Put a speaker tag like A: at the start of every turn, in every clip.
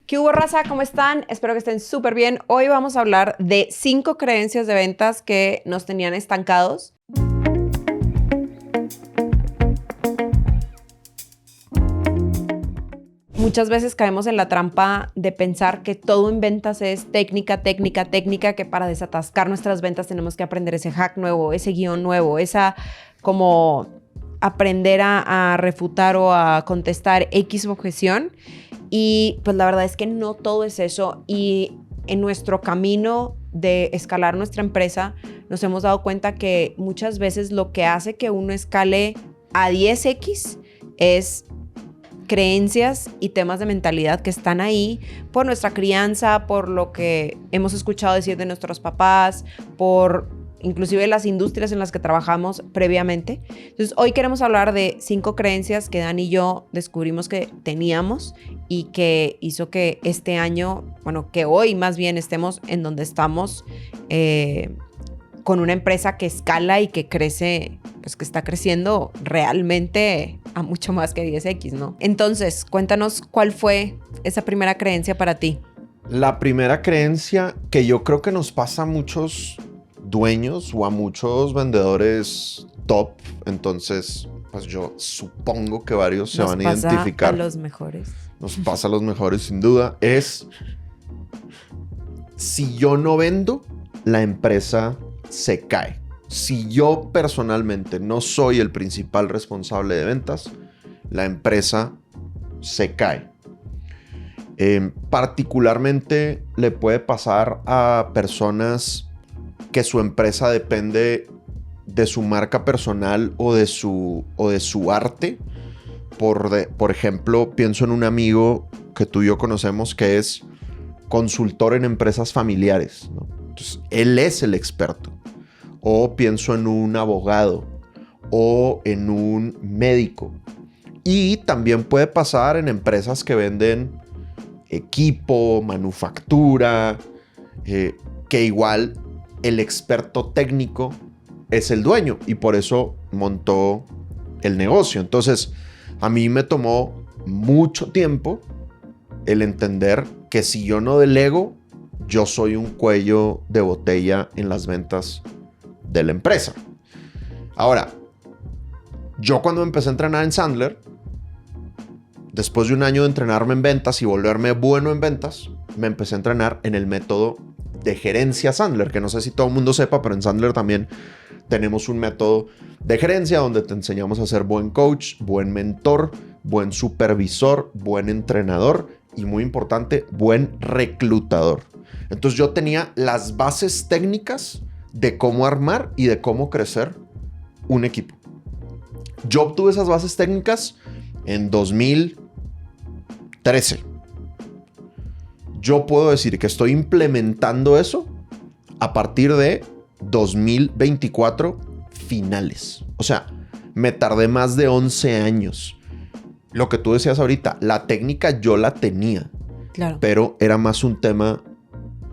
A: ¿Qué hubo, raza? ¿Cómo están? Espero que estén súper bien. Hoy vamos a hablar de 5 creencias de ventas que nos tenían estancados. Muchas veces caemos en la trampa de pensar que todo en ventas es técnica, que para desatascar nuestras ventas tenemos que aprender ese hack nuevo, ese guión nuevo, esa como aprender a refutar o a contestar X objeción. Y pues la verdad es que no todo es eso. Y en nuestro camino de escalar nuestra empresa nos hemos dado cuenta que muchas veces lo que hace que uno escale a 10x es creencias y temas de mentalidad que están ahí por nuestra crianza, por lo que hemos escuchado decir de nuestros papás, por inclusive las industrias en las que trabajamos previamente. Entonces, hoy queremos hablar de 5 creencias que Dan y yo descubrimos que teníamos y que hizo que este año, bueno, que hoy más bien estemos en donde estamos, con una empresa que escala y que crece, pues que está creciendo realmente a mucho más que 10x, ¿no? Entonces, cuéntanos cuál fue esa primera creencia para ti.
B: La primera creencia que yo creo que nos pasa a muchos dueños o a muchos vendedores top, entonces, pues yo supongo que varios se van a identificar.
A: Nos pasa a los mejores.
B: Nos pasa a los mejores, sin duda, es: si yo no vendo, la empresa se cae. Si yo personalmente no soy el principal responsable de ventas, la empresa se cae. Particularmente le puede pasar a personas que su empresa depende de su marca personal o de su arte. Por ejemplo, pienso en un amigo que tú y yo conocemos que es consultor en empresas familiares, ¿no? Entonces, él es el experto. O pienso en un abogado o en un médico. Y también puede pasar en empresas que venden equipo, manufactura, que igual el experto técnico es el dueño y por eso montó el negocio. Entonces, a mí me tomó mucho tiempo el entender que si yo no delego, yo soy un cuello de botella en las ventas de la empresa. Ahora, yo cuando empecé a entrenar en Sandler, después de un año de entrenarme en ventas y volverme bueno en ventas, me empecé a entrenar en el método de gerencia Sandler, que no sé si todo el mundo sepa, pero en Sandler también tenemos un método de gerencia donde te enseñamos a ser buen coach, buen mentor, buen supervisor, buen entrenador y, muy importante, buen reclutador. Entonces yo tenía las bases técnicas de cómo armar y de cómo crecer un equipo. Yo obtuve esas bases técnicas en 2013. Yo puedo decir que estoy implementando eso a partir de 2024 finales. O sea, me tardé más de 11 años. Lo que tú decías ahorita, la técnica yo la tenía.
A: Claro.
B: Pero era más un tema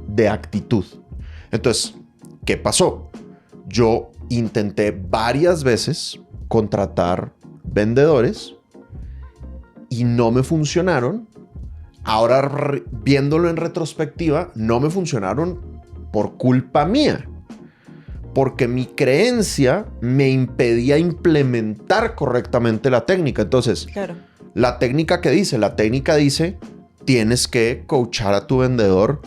B: de actitud. Entonces, ¿qué pasó? Yo intenté varias veces contratar vendedores y no me funcionaron. Ahora, viéndolo en retrospectiva, no me funcionaron por culpa mía. Porque mi creencia me impedía implementar correctamente la técnica. Entonces,
A: claro.
B: La técnica dice, tienes que coachar a tu vendedor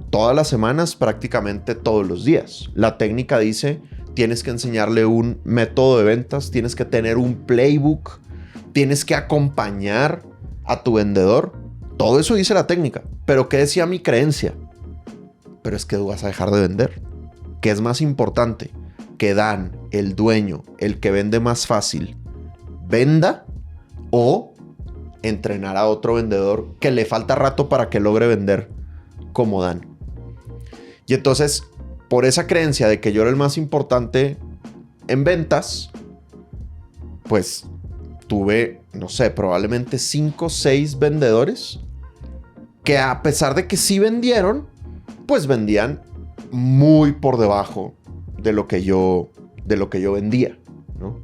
B: todas las semanas, prácticamente todos los días. La técnica dice, tienes que enseñarle un método de ventas, tienes que tener un playbook, tienes que acompañar a tu vendedor. Todo eso dice la técnica. Pero ¿qué decía mi creencia? Pero es que tú vas a dejar de vender. ¿Qué es más importante? Que Dan, el dueño, el que vende más fácil, venda, o entrenar a otro vendedor que le falta rato para que logre vender como Dan. Y entonces, por esa creencia de que yo era el más importante en ventas, pues tuve, no sé, probablemente 5 o 6 vendedores que, a pesar de que sí vendieron, pues vendían muy por debajo de lo que yo vendía, ¿no?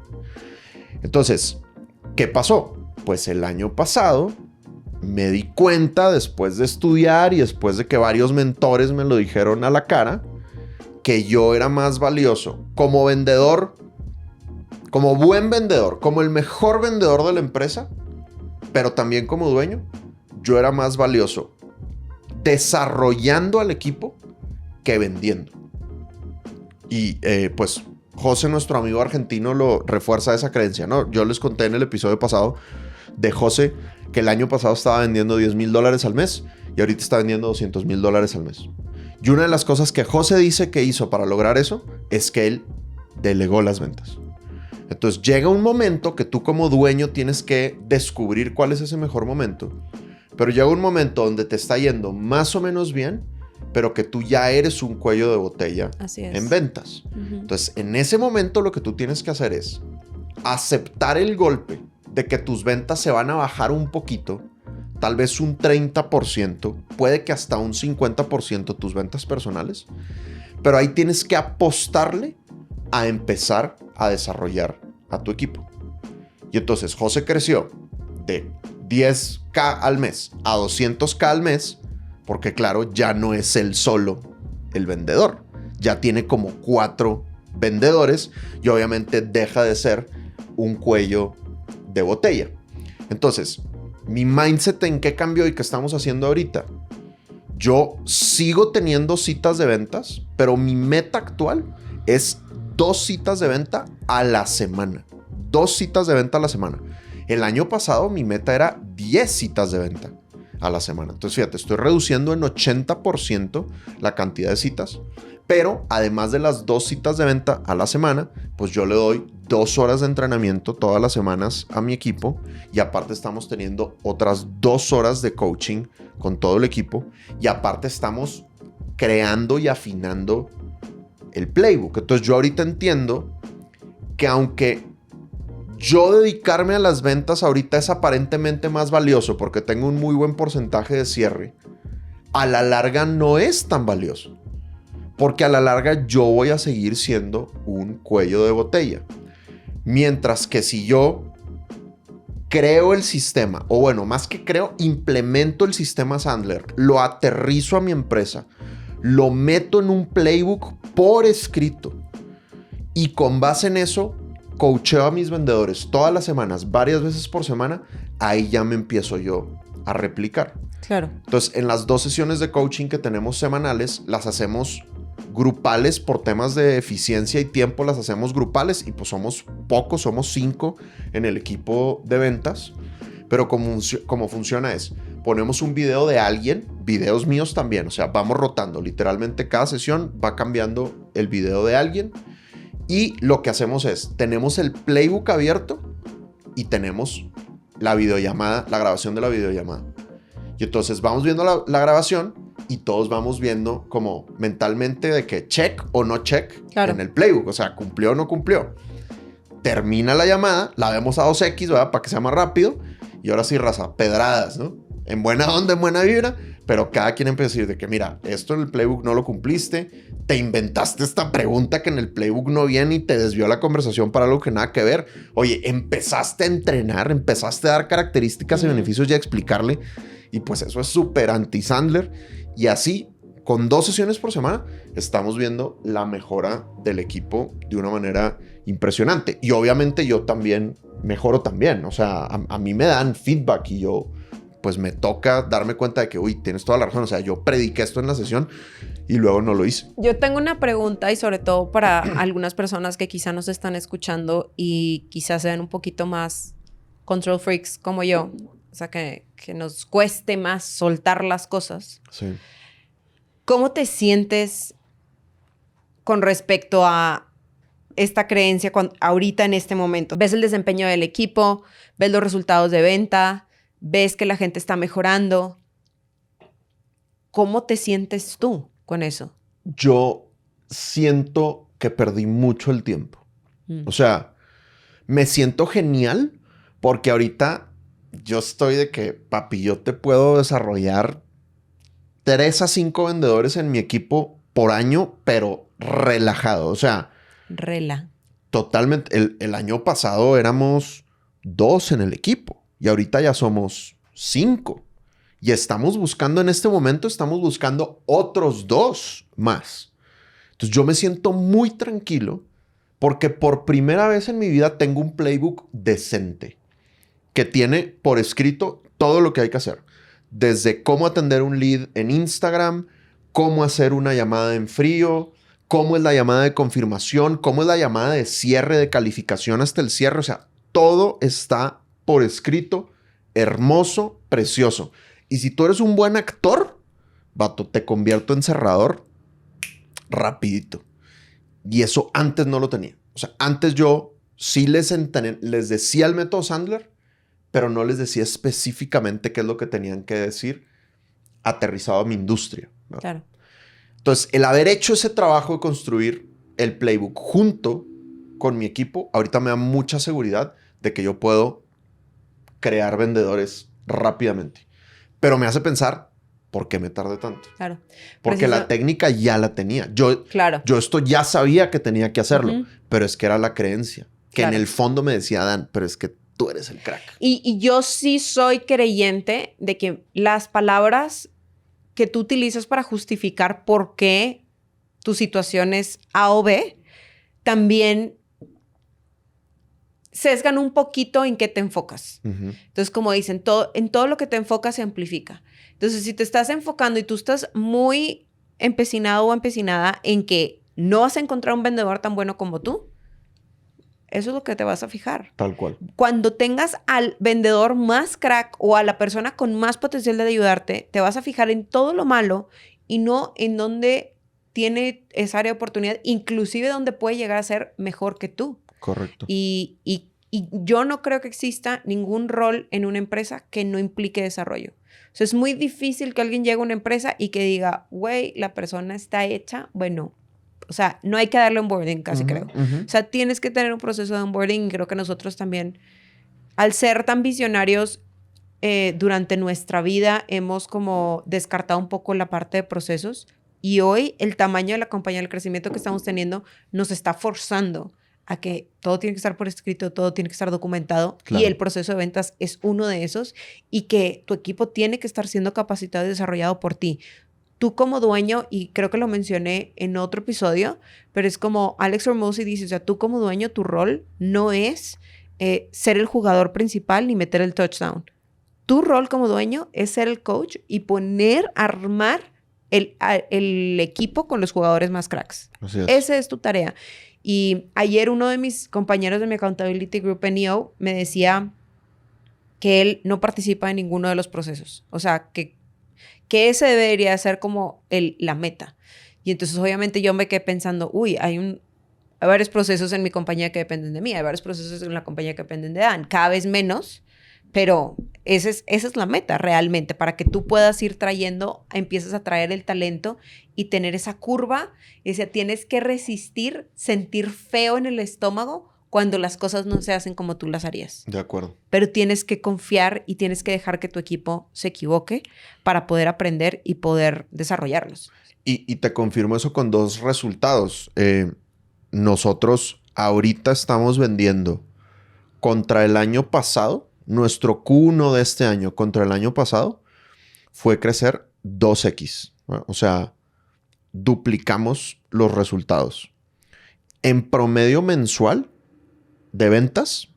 B: Entonces, ¿qué pasó? Pues el año pasado me di cuenta después de estudiar y después de que varios mentores me lo dijeron a la cara, que yo era más valioso como vendedor, como buen vendedor, como el mejor vendedor de la empresa, pero también como dueño, yo era más valioso desarrollando al equipo que vendiendo. Y pues José, nuestro amigo argentino, lo refuerza esa creencia, ¿no? Yo les conté en el episodio pasado de José que el año pasado estaba vendiendo $10,000 al mes y ahorita está vendiendo $200,000 al mes. Y una de las cosas que José dice que hizo para lograr eso es que él delegó las ventas. Entonces llega un momento que tú como dueño tienes que descubrir cuál es ese mejor momento, pero llega un momento donde te está yendo más o menos bien, pero que tú ya eres un cuello de botella en ventas. Entonces, en ese momento lo que tú tienes que hacer es aceptar el golpe de que tus ventas se van a bajar un poquito, tal vez un 30%, puede que hasta un 50% tus ventas personales, pero ahí tienes que apostarle a empezar a desarrollar a tu equipo. Y entonces José creció de 10K al mes a 200K al mes, porque claro, ya no es él solo el vendedor. Ya tiene como 4 vendedores y obviamente deja de ser un cuello de botella. Entonces, mi mindset en qué cambió y qué estamos haciendo ahorita. Yo sigo teniendo citas de ventas, pero mi meta actual es 2 citas de venta a la semana. 2 citas de venta a la semana. El año pasado mi meta era 10 citas de venta a la semana. Entonces, fíjate, estoy reduciendo en 80% la cantidad de citas, pero además de las 2 citas de venta a la semana, pues yo le doy 2 horas de entrenamiento todas las semanas a mi equipo y aparte estamos teniendo otras 2 horas de coaching con todo el equipo y aparte estamos creando y afinando el playbook. Entonces, yo ahorita entiendo que aunque yo dedicarme a las ventas ahorita es aparentemente más valioso porque tengo un muy buen porcentaje de cierre, a la larga no es tan valioso. Porque a la larga yo voy a seguir siendo un cuello de botella. Mientras que si yo creo el sistema, o bueno, más que creo, implemento el sistema Sandler, lo aterrizo a mi empresa, lo meto en un playbook por escrito y con base en eso coacheo a mis vendedores todas las semanas, varias veces por semana, ahí ya me empiezo yo a replicar.
A: Claro.
B: Entonces, en las 2 sesiones de coaching que tenemos semanales, las hacemos grupales por temas de eficiencia y tiempo, las hacemos grupales y pues somos pocos, somos 5 en el equipo de ventas. Pero como funciona es, ponemos un video de alguien, videos míos también, o sea, vamos rotando, literalmente cada sesión va cambiando el video de alguien. Y lo que hacemos es, tenemos el playbook abierto y tenemos la videollamada, la grabación de la videollamada. Y entonces vamos viendo la grabación y todos vamos viendo como mentalmente de que check o no check en el playbook. O sea, cumplió o no cumplió. Termina la llamada, la vemos a 2X, ¿verdad? Para que sea más rápido. Y ahora sí, raza, pedradas, ¿no? En buena onda, en buena vibra. Pero cada quien empieza a decir de que, mira, esto en el playbook no lo cumpliste. Te inventaste esta pregunta que en el playbook no viene y te desvió la conversación para algo que nada que ver. Oye, empezaste a entrenar, empezaste a dar características y beneficios y a explicarle. Y pues eso es súper anti-Sandler. Y así, con 2 sesiones por semana, estamos viendo la mejora del equipo de una manera impresionante. Y obviamente yo también mejoro también. O sea, a mí me dan feedback y yo pues me toca darme cuenta de que, uy, tienes toda la razón. O sea, yo prediqué esto en la sesión y luego no lo hice.
A: Yo tengo una pregunta y sobre todo para algunas personas que quizá nos están escuchando y quizás sean un poquito más control freaks como yo. O sea, que nos cueste más soltar las cosas.
B: Sí.
A: ¿Cómo te sientes con respecto a esta creencia ahorita en este momento? ¿Ves el desempeño del equipo? ¿Ves los resultados de venta? ¿Ves que la gente está mejorando? ¿Cómo te sientes tú con eso?
B: Yo siento que perdí mucho el tiempo. O sea, me siento genial porque ahorita yo estoy de que, papi, yo te puedo desarrollar 3 a 5 vendedores en mi equipo por año, pero relajado. O sea, totalmente. El año pasado éramos 2 en el equipo y ahorita ya somos 5. Y estamos buscando, en este momento, estamos buscando otros 2 más. Entonces yo me siento muy tranquilo porque por primera vez en mi vida tengo un playbook decente que tiene por escrito todo lo que hay que hacer. Desde cómo atender un lead en Instagram, cómo hacer una llamada en frío, cómo es la llamada de confirmación, cómo es la llamada de cierre, de calificación hasta el cierre. O sea, todo está por escrito, hermoso, precioso. Y si tú eres un buen actor, vato, te convierto en cerrador rapidito. Y eso antes no lo tenía. O sea, antes yo sí les decía el método Sandler, pero no les decía específicamente qué es lo que tenían que decir aterrizado a mi industria, ¿no?
A: Claro.
B: Entonces, el haber hecho ese trabajo de construir el playbook junto con mi equipo, ahorita me da mucha seguridad de que yo puedo crear vendedores rápidamente. Pero me hace pensar, ¿por qué me tardé tanto?
A: Claro.
B: Porque la técnica ya la tenía. Yo esto ya sabía que tenía que hacerlo, pero es que era la creencia. Que en el fondo me decía, Dan, pero es que tú eres el crack.
A: Y yo sí soy creyente de que las palabras que tú utilizas para justificar por qué tu situación es A o B, también sesgan un poquito en qué te enfocas. Entonces, como dicen, en todo lo que te enfocas se amplifica. Entonces, si te estás enfocando y tú estás muy empecinado o empecinada en que no vas a encontrar un vendedor tan bueno como tú, eso es lo que te vas a fijar.
B: Tal cual.
A: Cuando tengas al vendedor más crack o a la persona con más potencial de ayudarte, te vas a fijar en todo lo malo y no en donde tiene esa área de oportunidad, inclusive donde puede llegar a ser mejor que tú.
B: Correcto.
A: Y yo no creo que exista ningún rol en una empresa que no implique desarrollo. O sea, es muy difícil que alguien llegue a una empresa y que diga, güey, la persona está hecha, bueno. O sea, no hay que darle onboarding, casi creo. O sea, tienes que tener un proceso de onboarding y creo que nosotros también, al ser tan visionarios durante nuestra vida, hemos como descartado un poco la parte de procesos y hoy el tamaño de la compañía, el crecimiento que estamos teniendo, nos está forzando a que todo tiene que estar por escrito, todo tiene que estar documentado. Claro. Y el proceso de ventas es uno de esos y que tu equipo tiene que estar siendo capacitado y desarrollado por ti. Tú como dueño, y creo que lo mencioné en otro episodio, pero es como Alex Hormozi dice, o sea, tú como dueño, tu rol no es ser el jugador principal ni meter el touchdown. Tu rol como dueño es ser el coach y armar el equipo con los jugadores más cracks.
B: Así es.
A: Esa es tu tarea. Y ayer uno de mis compañeros de mi accountability group en EO me decía que él no participa en ninguno de los procesos. O sea, que ese debería ser como la meta. Y entonces obviamente yo me quedé pensando, uy, hay varios procesos en mi compañía que dependen de mí, hay varios procesos en la compañía que dependen de Dan, cada vez menos, pero esa es la meta realmente, para que tú puedas ir empieces a traer el talento y tener esa curva, o sea, tienes que resistir, sentir feo en el estómago cuando las cosas no se hacen como tú las harías.
B: De acuerdo.
A: Pero tienes que confiar y tienes que dejar que tu equipo se equivoque para poder aprender y poder desarrollarlos.
B: Y te confirmo eso con 2 resultados. Nosotros ahorita estamos vendiendo contra el año pasado, nuestro Q1 de este año contra el año pasado fue crecer 2x. ¿No? O sea, duplicamos los resultados. En promedio mensual de ventas,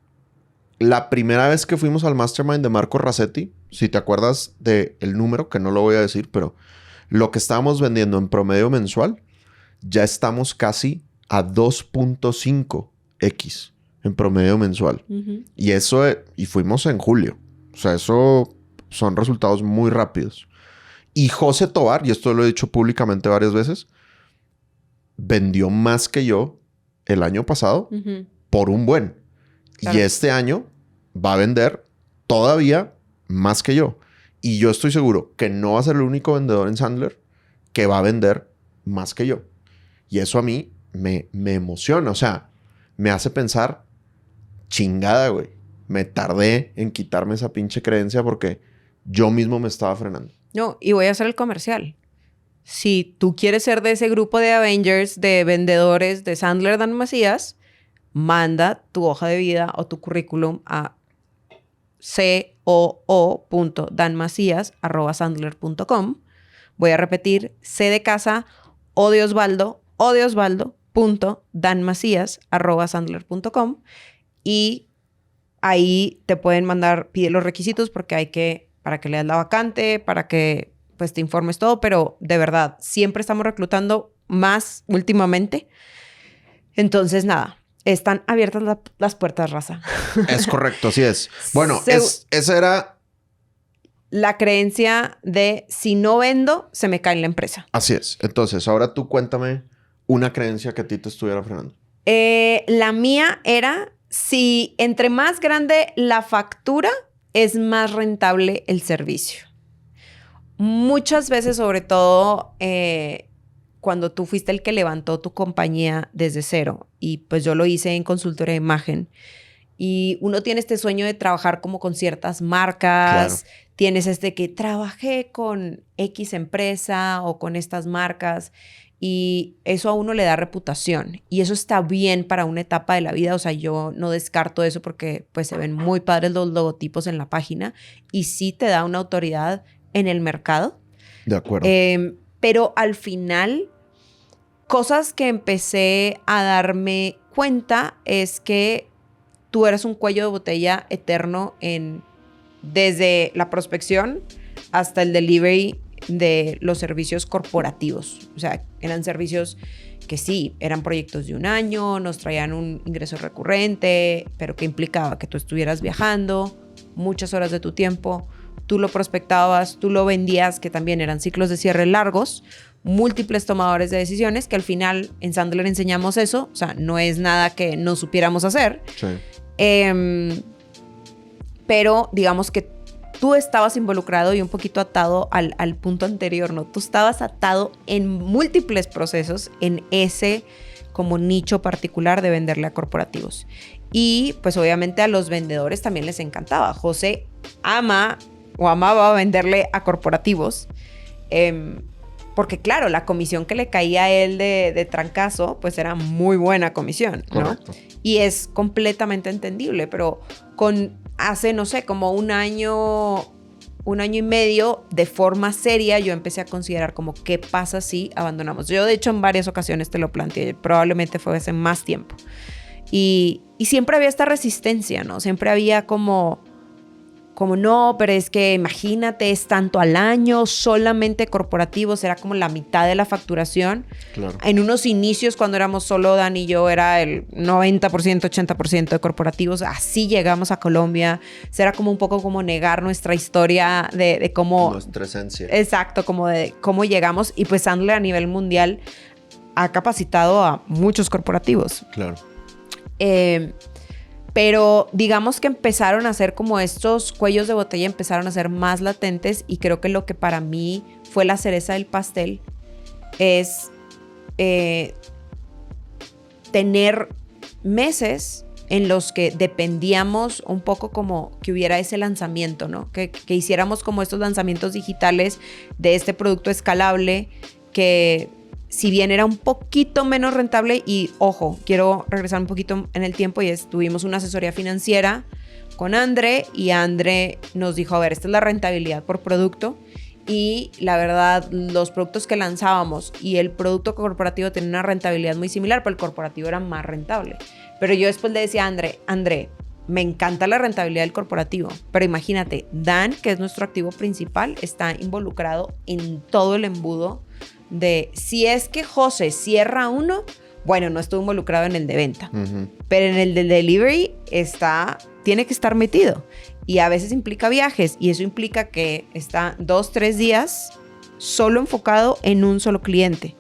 B: la primera vez que fuimos al Mastermind de Marco Racetti, si te acuerdas del número, que no lo voy a decir, pero lo que estábamos vendiendo en promedio mensual, ya estamos casi a 2.5x en promedio mensual. Y fuimos en julio. O sea, eso son resultados muy rápidos. Y José Tovar, y esto lo he dicho públicamente varias veces, vendió más que yo el año pasado por un buen. Claro. Y este año va a vender todavía más que yo. Y yo estoy seguro que no va a ser el único vendedor en Sandler que va a vender más que yo. Y eso a mí me emociona. O sea, me hace pensar, chingada, güey. Me tardé en quitarme esa pinche creencia porque yo mismo me estaba frenando.
A: No, y voy a hacer el comercial. Si tú quieres ser de ese grupo de Avengers, de vendedores de Sandler Dan Macías, manda tu hoja de vida o tu currículum a o.danmacias@sandler.com. Voy a repetir, C de casa, O de Osvaldo, .danmacias@sandler.com. Y ahí te pueden pide los requisitos porque para que leas la vacante, para que pues te informes todo, pero de verdad, siempre estamos reclutando más últimamente. Entonces, nada, están abiertas las puertas, raza.
B: Es correcto, así es. Bueno, esa era...
A: la creencia de si no vendo, se me cae la empresa.
B: Así es. Entonces, ahora tú cuéntame una creencia que a ti te estuviera frenando.
A: La mía era, si entre más grande la factura, es más rentable el servicio. Muchas veces, sobre todo cuando tú fuiste el que levantó tu compañía desde cero, y pues yo lo hice en consultoría de imagen, y uno tiene este sueño de trabajar como con ciertas marcas, claro. Tienes que trabajé con X empresa o con estas marcas, y eso a uno le da reputación, y eso está bien para una etapa de la vida. O sea, yo no descarto eso porque pues se ven muy padres los logotipos en la página y sí te da una autoridad en el mercado.
B: De acuerdo.
A: Pero al final, cosas que empecé a darme cuenta es que tú eres un cuello de botella eterno desde la prospección hasta el delivery de los servicios corporativos. O sea, eran servicios que sí, eran proyectos de un año, nos traían un ingreso recurrente, pero que implicaba que tú estuvieras viajando muchas horas de tu tiempo, tú lo prospectabas, tú lo vendías, que también eran ciclos de cierre largos, múltiples tomadores de decisiones, que al final en Sandler enseñamos eso. O sea, no es nada que no supiéramos hacer.
B: Sí.
A: Pero digamos que tú estabas involucrado y un poquito atado al punto anterior, ¿no? Tú estabas atado en múltiples procesos en ese como nicho particular de venderle a corporativos. Y pues obviamente a los vendedores también les encantaba. José amaba venderle a corporativos. Porque claro, la comisión que le caía a él de trancazo, pues era muy buena comisión, ¿no?
B: Correcto.
A: Y es completamente entendible, pero hace, no sé, como un año y medio, de forma seria, yo empecé a considerar como qué pasa si abandonamos. Yo, de hecho, en varias ocasiones te lo planteé, probablemente fue hace más tiempo. Y siempre había esta resistencia, ¿no? Siempre había como no, pero es que imagínate, es tanto al año, solamente corporativos, era como la mitad de la facturación.
B: Claro.
A: En unos inicios, cuando éramos solo Dan y yo, era el 90%, 80% de corporativos. Así llegamos a Colombia. Será como un poco como negar nuestra historia de cómo...
B: nuestra esencia.
A: Exacto, como de cómo llegamos. Y pues Sandler a nivel mundial ha capacitado a muchos corporativos.
B: Claro.
A: Pero digamos que empezaron a ser como estos cuellos de botella, empezaron a ser más latentes, y creo que lo que para mí fue la cereza del pastel es tener meses en los que dependíamos un poco como que hubiera ese lanzamiento, ¿no? Que hiciéramos como estos lanzamientos digitales de este producto escalable que, si bien era un poquito menos rentable, y ojo, quiero regresar un poquito en el tiempo, y tuvimos una asesoría financiera con André, y André nos dijo, a ver, esta es la rentabilidad por producto, y la verdad, los productos que lanzábamos y el producto corporativo tenían una rentabilidad muy similar, pero el corporativo era más rentable. Pero yo después le decía a André, me encanta la rentabilidad del corporativo, pero imagínate, Dan, que es nuestro activo principal, está involucrado en todo el embudo de si es que José cierra uno, bueno, no estuvo involucrado en el de venta, pero en el de delivery tiene que estar metido, y a veces implica viajes, y eso implica que está 2-3 días solo enfocado en un solo cliente.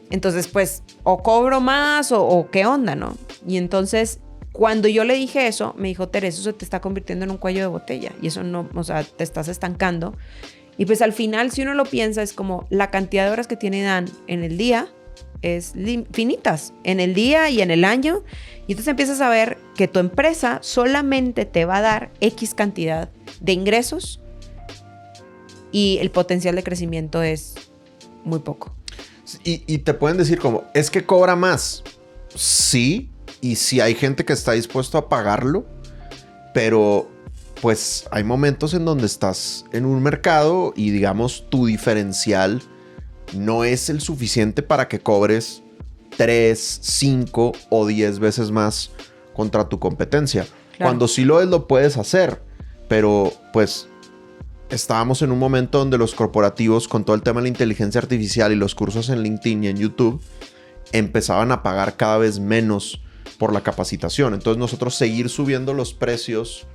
A: Entonces, pues, o cobro más o qué onda, ¿no? Y entonces, cuando yo le dije eso, me dijo, Teresa, eso se te está convirtiendo en un cuello de botella, y eso no, o sea, te estás estancando. Y pues al final, si uno lo piensa, es como la cantidad de horas que tiene Dan en el día es finitas, en el día y en el año. Y entonces empiezas a ver que tu empresa solamente te va a dar X cantidad de ingresos, y el potencial de crecimiento es muy poco.
B: Y te pueden decir como, es que cobra más. Sí, y sí hay gente que está dispuesto a pagarlo, pero pues hay momentos en donde estás en un mercado y digamos tu diferencial no es el suficiente para que cobres 3, 5 o 10 veces más contra tu competencia. Claro. Cuando sí lo es, lo puedes hacer, pero pues estábamos en un momento donde los corporativos, con todo el tema de la inteligencia artificial y los cursos en LinkedIn y en YouTube, empezaban a pagar cada vez menos por la capacitación. Entonces nosotros seguir subiendo los precios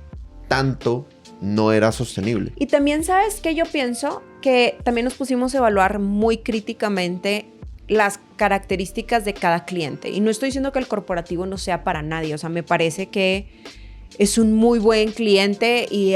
B: tanto no era sostenible.
A: Y también, ¿sabes qué? Yo pienso que también nos pusimos a evaluar muy críticamente las características de cada cliente. Y no estoy diciendo que el corporativo no sea para nadie. O sea, me parece que es un muy buen cliente y,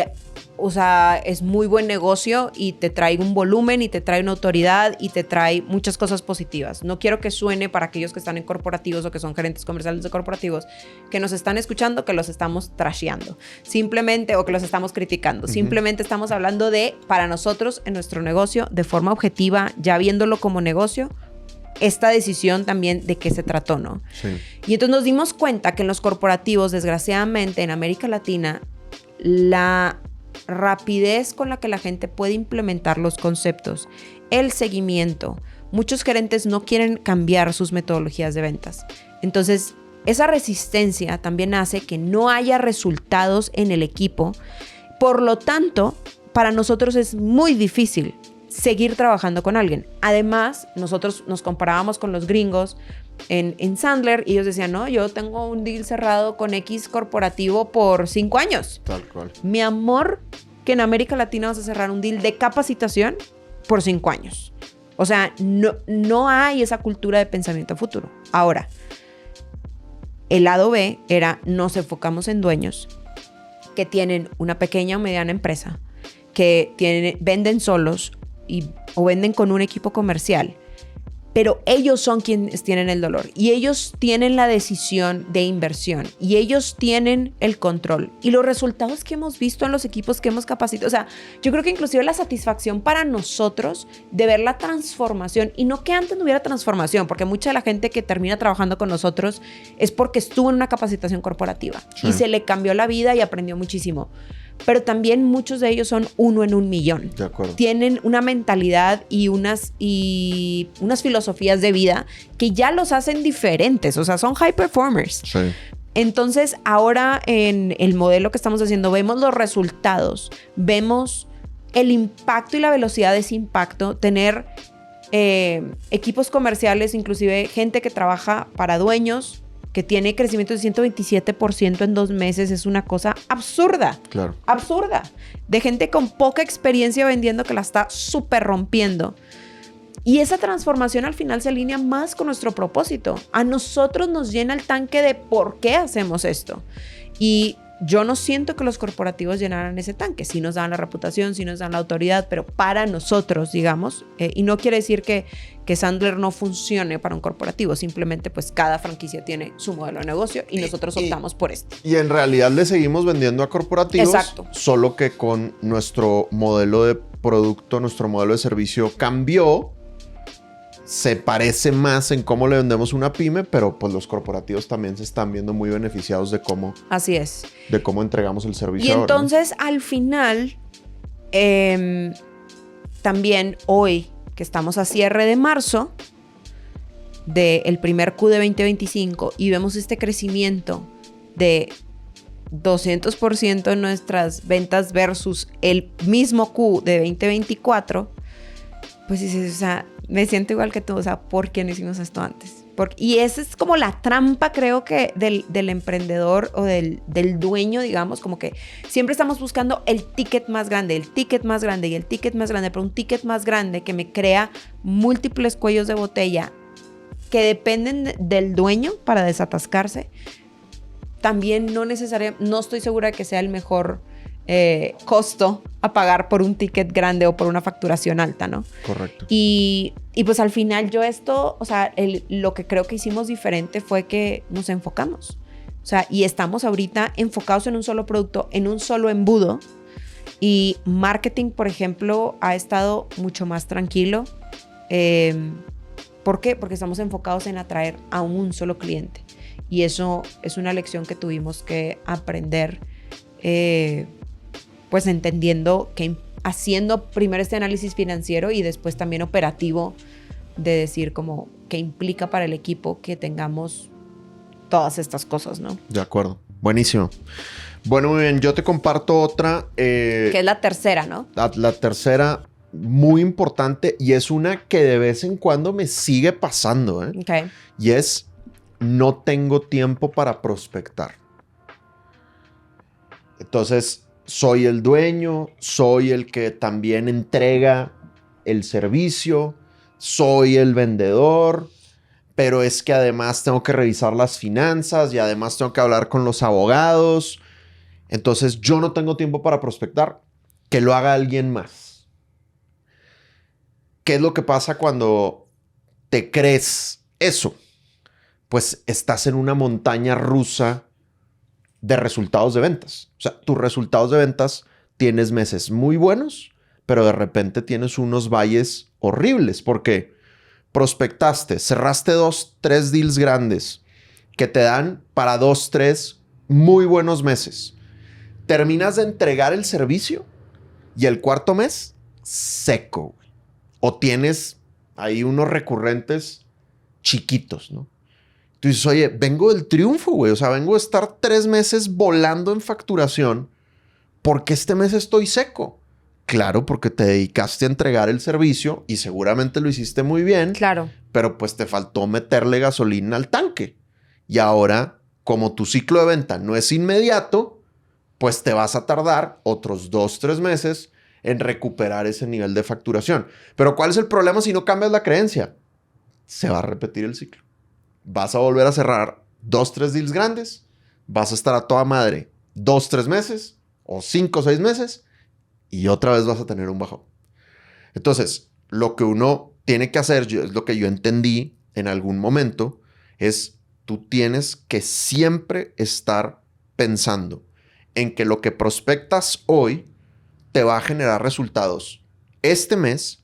A: o sea, es muy buen negocio y te trae un volumen y te trae una autoridad y te trae muchas cosas positivas. No quiero que suene para aquellos que están en corporativos o que son gerentes comerciales de corporativos que nos están escuchando que los estamos trasheando. Simplemente, o que los estamos criticando. Simplemente estamos hablando de, para nosotros, en nuestro negocio, de forma objetiva, ya viéndolo como negocio, esta decisión también de qué se trató, ¿no?
B: Sí.
A: Y entonces nos dimos cuenta que en los corporativos, desgraciadamente, en América Latina, la rapidez con la que la gente puede implementar los conceptos, el seguimiento, muchos gerentes no quieren cambiar sus metodologías de ventas. Entonces, esa resistencia también hace que no haya resultados en el equipo. Por lo tanto, para nosotros es muy difícil seguir trabajando con alguien. Además, nosotros nos comparábamos con los gringos en Sandler y ellos decían, no, yo tengo un deal cerrado con X corporativo por 5 años.
B: Tal cual.
A: Mi amor, que en América Latina vas a cerrar un deal de capacitación por 5 años. O sea, no hay esa cultura de pensamiento futuro. Ahora, el lado B era, nos enfocamos en dueños que tienen una pequeña o mediana empresa, que venden solos o venden con un equipo comercial, pero ellos son quienes tienen el dolor y ellos tienen la decisión de inversión y ellos tienen el control y los resultados que hemos visto en los equipos que hemos capacitado. O sea, yo creo que inclusive la satisfacción para nosotros de ver la transformación, y no que antes no hubiera transformación, porque mucha de la gente que termina trabajando con nosotros es porque estuvo en una capacitación corporativa y se le cambió la vida y aprendió muchísimo. Pero también muchos de ellos son 1 en 1,000,000.
B: De acuerdo.
A: Tienen una mentalidad y unas filosofías de vida que ya los hacen diferentes. O sea, son high performers.
B: Sí.
A: Entonces, ahora en el modelo que estamos haciendo, vemos los resultados, vemos el impacto y la velocidad de ese impacto. Tener equipos comerciales, inclusive gente que trabaja para dueños, que tiene crecimiento de 127% en 2 meses, es una cosa absurda.
B: Claro.
A: Absurda. De gente con poca experiencia vendiendo que la está súper rompiendo. Y esa transformación al final se alinea más con nuestro propósito. A nosotros nos llena el tanque de por qué hacemos esto. Y yo no siento que los corporativos llenaran ese tanque. Sí nos dan la reputación, sí nos dan la autoridad, pero para nosotros, digamos, y no quiere decir que Sandler no funcione para un corporativo, simplemente pues cada franquicia tiene su modelo de negocio y nosotros optamos por este.
B: Y en realidad le seguimos vendiendo a corporativos.
A: Exacto.
B: Solo que con nuestro modelo de producto, nuestro modelo de servicio cambió. Se parece más en cómo le vendemos una pyme, pero pues los corporativos también se están viendo muy beneficiados de cómo...
A: Así es.
B: De cómo entregamos el servicio
A: y
B: ahora,
A: entonces,
B: ¿no?
A: Al final, también hoy que estamos a cierre de marzo del primer Q de 2025 y vemos este crecimiento de 200% en nuestras ventas versus el mismo Q de 2024, pues dices, o sea, me siento igual que tú, o sea, ¿por qué no hicimos esto antes? Y esa es como la trampa, creo que, del emprendedor o del dueño, digamos, como que siempre estamos buscando el ticket más grande, el ticket más grande y el ticket más grande, pero un ticket más grande que me crea múltiples cuellos de botella que dependen del dueño para desatascarse. También no estoy segura de que sea el mejor costo a pagar por un ticket grande o por una facturación alta, ¿no?
B: Correcto.
A: Y pues al final yo esto, o sea, lo que creo que hicimos diferente fue que nos enfocamos. O sea, y estamos ahorita enfocados en un solo producto, en un solo embudo. Y marketing, por ejemplo, ha estado mucho más tranquilo. ¿Por qué? Porque estamos enfocados en atraer a un solo cliente. Y eso es una lección que tuvimos que aprender pues entendiendo que haciendo primero este análisis financiero y después también operativo de decir como qué implica para el equipo que tengamos todas estas cosas, ¿no?
B: De acuerdo. Buenísimo. Bueno, muy bien. Yo te comparto otra.
A: Que es la tercera, ¿no?
B: La tercera, muy importante, y es una que de vez en cuando me sigue pasando, ¿eh?
A: Ok.
B: Y es, no tengo tiempo para prospectar. Entonces, soy el dueño, soy el que también entrega el servicio, soy el vendedor, pero es que además tengo que revisar las finanzas y además tengo que hablar con los abogados. Entonces, yo no tengo tiempo para prospectar, que lo haga alguien más. ¿Qué es lo que pasa cuando te crees eso? Pues estás en una montaña rusa de resultados de ventas. O sea, tus resultados de ventas, tienes meses muy buenos, pero de repente tienes unos valles horribles porque prospectaste, cerraste 2, 3 deals grandes que te dan para 2, 3 muy buenos meses. Terminas de entregar el servicio y el cuarto mes, seco. O tienes ahí unos recurrentes chiquitos, ¿no? Tú dices, oye, vengo del triunfo, güey. O sea, vengo de estar 3 meses volando en facturación. ¿Por qué este mes estoy seco? Claro, porque te dedicaste a entregar el servicio y seguramente lo hiciste muy bien.
A: Claro.
B: Pero pues te faltó meterle gasolina al tanque. Y ahora, como tu ciclo de venta no es inmediato, pues te vas a tardar otros 2, 3 meses en recuperar ese nivel de facturación. Pero ¿cuál es el problema si no cambias la creencia? Se va a repetir el ciclo. Vas a volver a cerrar 2, 3 deals grandes. Vas a estar a toda madre 2, 3 meses o 5, 6 meses y otra vez vas a tener un bajón. Entonces, lo que uno tiene que hacer, es lo que yo entendí en algún momento, es tú tienes que siempre estar pensando en que lo que prospectas hoy te va a generar resultados este mes,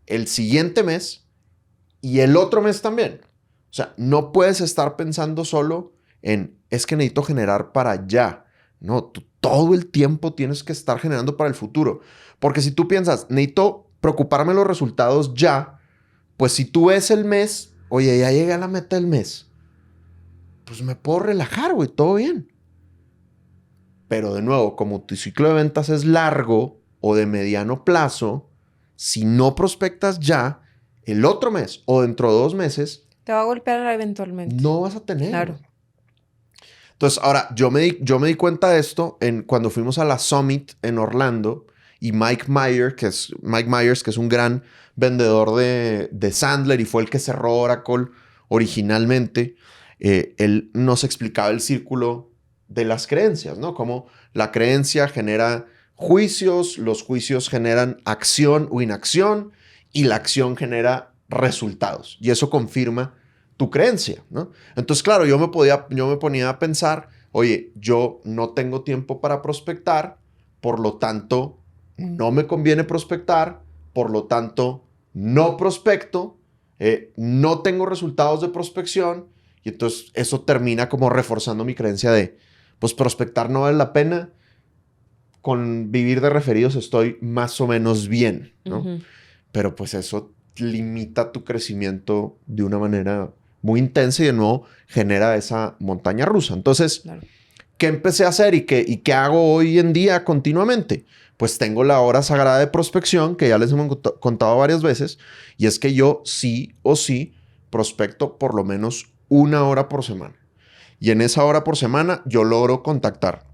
B: el siguiente mes y el otro mes también. O sea, no puedes estar pensando solo en, es que necesito generar para allá. No, tú todo el tiempo tienes que estar generando para el futuro. Porque si tú piensas, necesito preocuparme de los resultados ya, pues si tú ves el mes, oye, ya llegué a la meta del mes, pues me puedo relajar, güey, todo bien. Pero de nuevo, como tu ciclo de ventas es largo o de mediano plazo, si no prospectas ya, el otro mes o dentro de 2 meses,
A: Te va a golpear eventualmente.
B: no vas a tener.
A: Claro.
B: Entonces, ahora, yo me di cuenta de esto cuando fuimos a la Summit en Orlando y Mike Myers, que es un gran vendedor de Sandler y fue el que cerró Oracle originalmente, él nos explicaba el círculo de las creencias, ¿no? Cómo la creencia genera juicios, los juicios generan acción o inacción y la acción genera resultados. Y eso confirma tu creencia, ¿no? Entonces, claro, yo me ponía a pensar, oye, yo no tengo tiempo para prospectar, por lo tanto, no me conviene prospectar, por lo tanto, no prospecto, no tengo resultados de prospección, y entonces eso termina como reforzando mi creencia de, pues prospectar no vale la pena, con vivir de referidos estoy más o menos bien, ¿no? Uh-huh. Pero pues eso limita tu crecimiento de una manera muy intensa y de nuevo genera esa montaña rusa. Entonces, claro, ¿qué empecé a hacer y qué hago hoy en día continuamente? Pues tengo la hora sagrada de prospección, que ya les hemos contado varias veces, y es que yo sí o sí prospecto por lo menos 1 hora por semana. Y en esa hora por semana yo logro contactar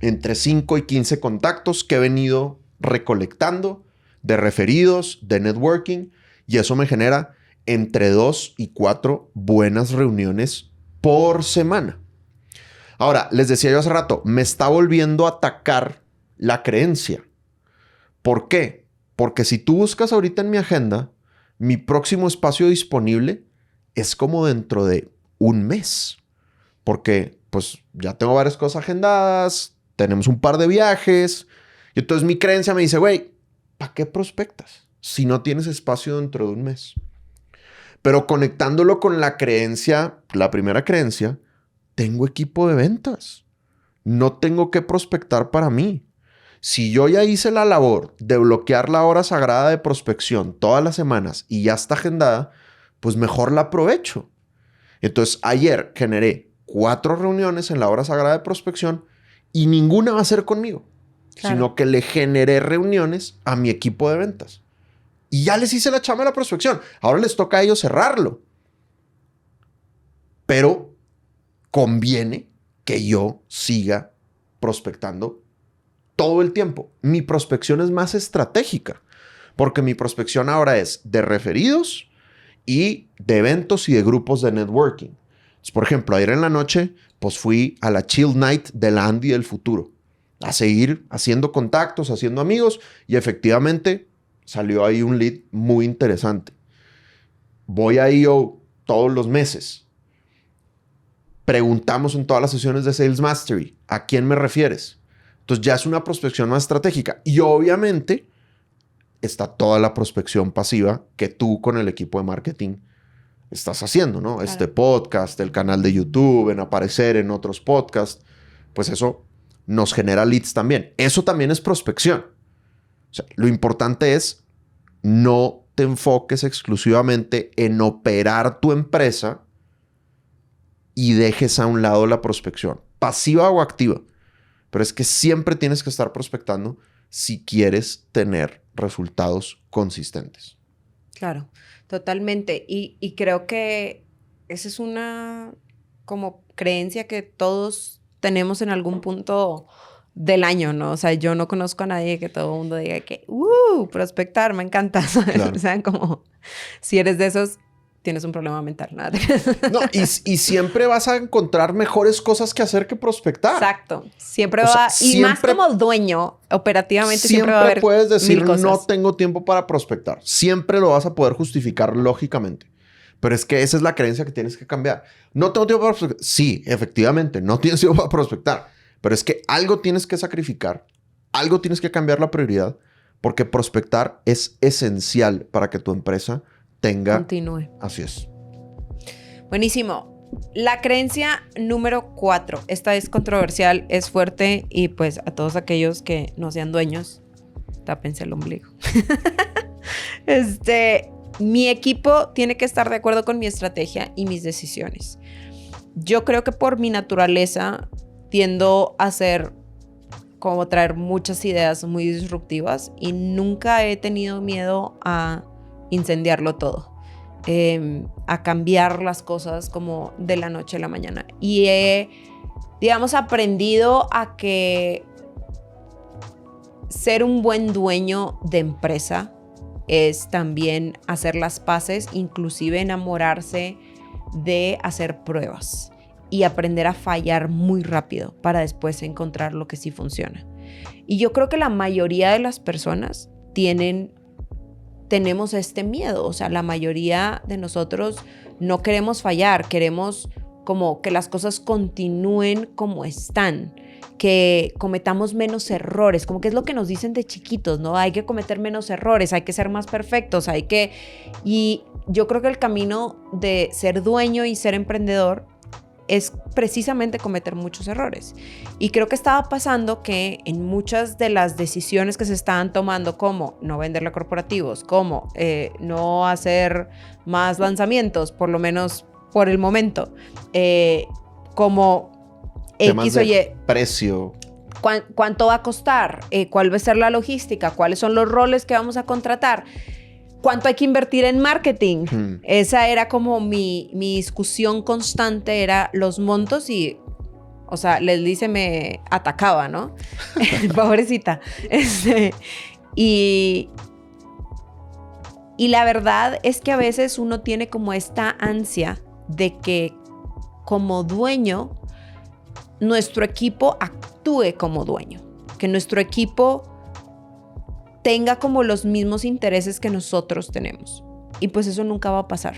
B: entre 5 y 15 contactos que he venido recolectando de referidos, de networking, y eso me genera entre 2 y 4 buenas reuniones por semana. Ahora, les decía yo hace rato, me está volviendo a atacar la creencia. ¿Por qué? Porque si tú buscas ahorita en mi agenda, mi próximo espacio disponible es como dentro de 1 mes. Porque pues ya tengo varias cosas agendadas, tenemos un par de viajes, y entonces mi creencia me dice, güey, ¿para qué prospectas si no tienes espacio dentro de 1 mes? Pero conectándolo con la creencia, la primera creencia, tengo equipo de ventas. No tengo que prospectar para mí. Si yo ya hice la labor de bloquear la hora sagrada de prospección todas las semanas y ya está agendada, pues mejor la aprovecho. Entonces, ayer generé 4 reuniones en la hora sagrada de prospección y ninguna va a ser conmigo,
A: Claro.
B: sino que le generé reuniones a mi equipo de ventas. Y ya les hice la chamba de la prospección. Ahora les toca a ellos cerrarlo. Pero conviene que yo siga prospectando todo el tiempo. Mi prospección es más estratégica, porque mi prospección ahora es de referidos y de eventos y de grupos de networking. Entonces, por ejemplo, ayer en la noche, pues fui a la Chill Night de la Andy del futuro, a seguir haciendo contactos, haciendo amigos, y efectivamente salió ahí un lead muy interesante. Voy ahí yo todos los meses. Preguntamos en todas las sesiones de Sales Mastery, ¿a quién me refieres? Entonces ya es una prospección más estratégica. Y obviamente está toda la prospección pasiva que tú con el equipo de marketing estás haciendo, ¿no?
A: Claro.
B: Este podcast, el canal de YouTube, en aparecer en otros podcasts, pues eso nos genera leads también. Eso también es prospección. O sea, lo importante es no te enfoques exclusivamente en operar tu empresa y dejes a un lado la prospección, pasiva o activa. Pero es que siempre tienes que estar prospectando si quieres tener resultados consistentes.
A: Claro, totalmente. Y creo que esa es una como creencia que todos tenemos en algún punto del año, ¿no? O sea, yo no conozco a nadie que todo el mundo diga que, prospectar, me encanta, ¿sabes?
B: Claro.
A: O sea, como si eres de esos, tienes un problema mental, nada.
B: No, y siempre vas a encontrar mejores cosas que hacer que prospectar.
A: Exacto. Siempre
B: O sea,
A: va, y más
B: siempre-
A: como dueño, operativamente siempre va a haber
B: puedes decir,
A: mil cosas.
B: no tengo tiempo para prospectar. Siempre lo vas a poder justificar lógicamente. Pero es que esa es la creencia que tienes que cambiar. No tengo tiempo para prospectar. Sí, efectivamente, no tienes tiempo para prospectar. Pero es que algo tienes que sacrificar, algo tienes que cambiar la prioridad, porque prospectar es esencial para que tu empresa tenga...
A: Continúe.
B: Así es.
A: Buenísimo. La creencia número 4. Esta es controversial, es fuerte y pues a todos aquellos que no sean dueños, tápense el ombligo. Mi equipo tiene que estar de acuerdo con mi estrategia y mis decisiones. Yo creo que por mi naturaleza tiendo a ser como traer muchas ideas muy disruptivas y nunca he tenido miedo a incendiarlo todo. A cambiar las cosas como de la noche a la mañana. Y he, digamos, aprendido a que ser un buen dueño de empresa es también hacer las paces, inclusive enamorarse de hacer pruebas y aprender a fallar muy rápido para después encontrar lo que sí funciona. Y yo creo que la mayoría de las personas tenemos este miedo. O sea, la mayoría de nosotros no queremos fallar, queremos como que las cosas continúen como están, que cometamos menos errores, como que es lo que nos dicen de chiquitos, ¿no? Hay que cometer menos errores, hay que ser más perfectos, y yo creo que el camino de ser dueño y ser emprendedor es precisamente cometer muchos errores. Y creo que estaba pasando que en muchas de las decisiones que se estaban tomando, como no venderle a corporativos, como no hacer más lanzamientos, por lo menos por el momento, como
B: Temas
A: X o Y,
B: de precio.
A: ¿cuánto va a costar? ¿Cuál va a ser la logística? ¿Cuáles son los roles que vamos a contratar? ¿Cuánto hay que invertir en marketing? Esa era como mi discusión constante, era los montos y, o sea, Leslie se me atacaba, ¿no? Pobrecita. Y la verdad es que a veces uno tiene como esta ansia de que como dueño, nuestro equipo actúe como dueño, que nuestro equipo tenga como los mismos intereses que nosotros tenemos. Y pues eso nunca va a pasar.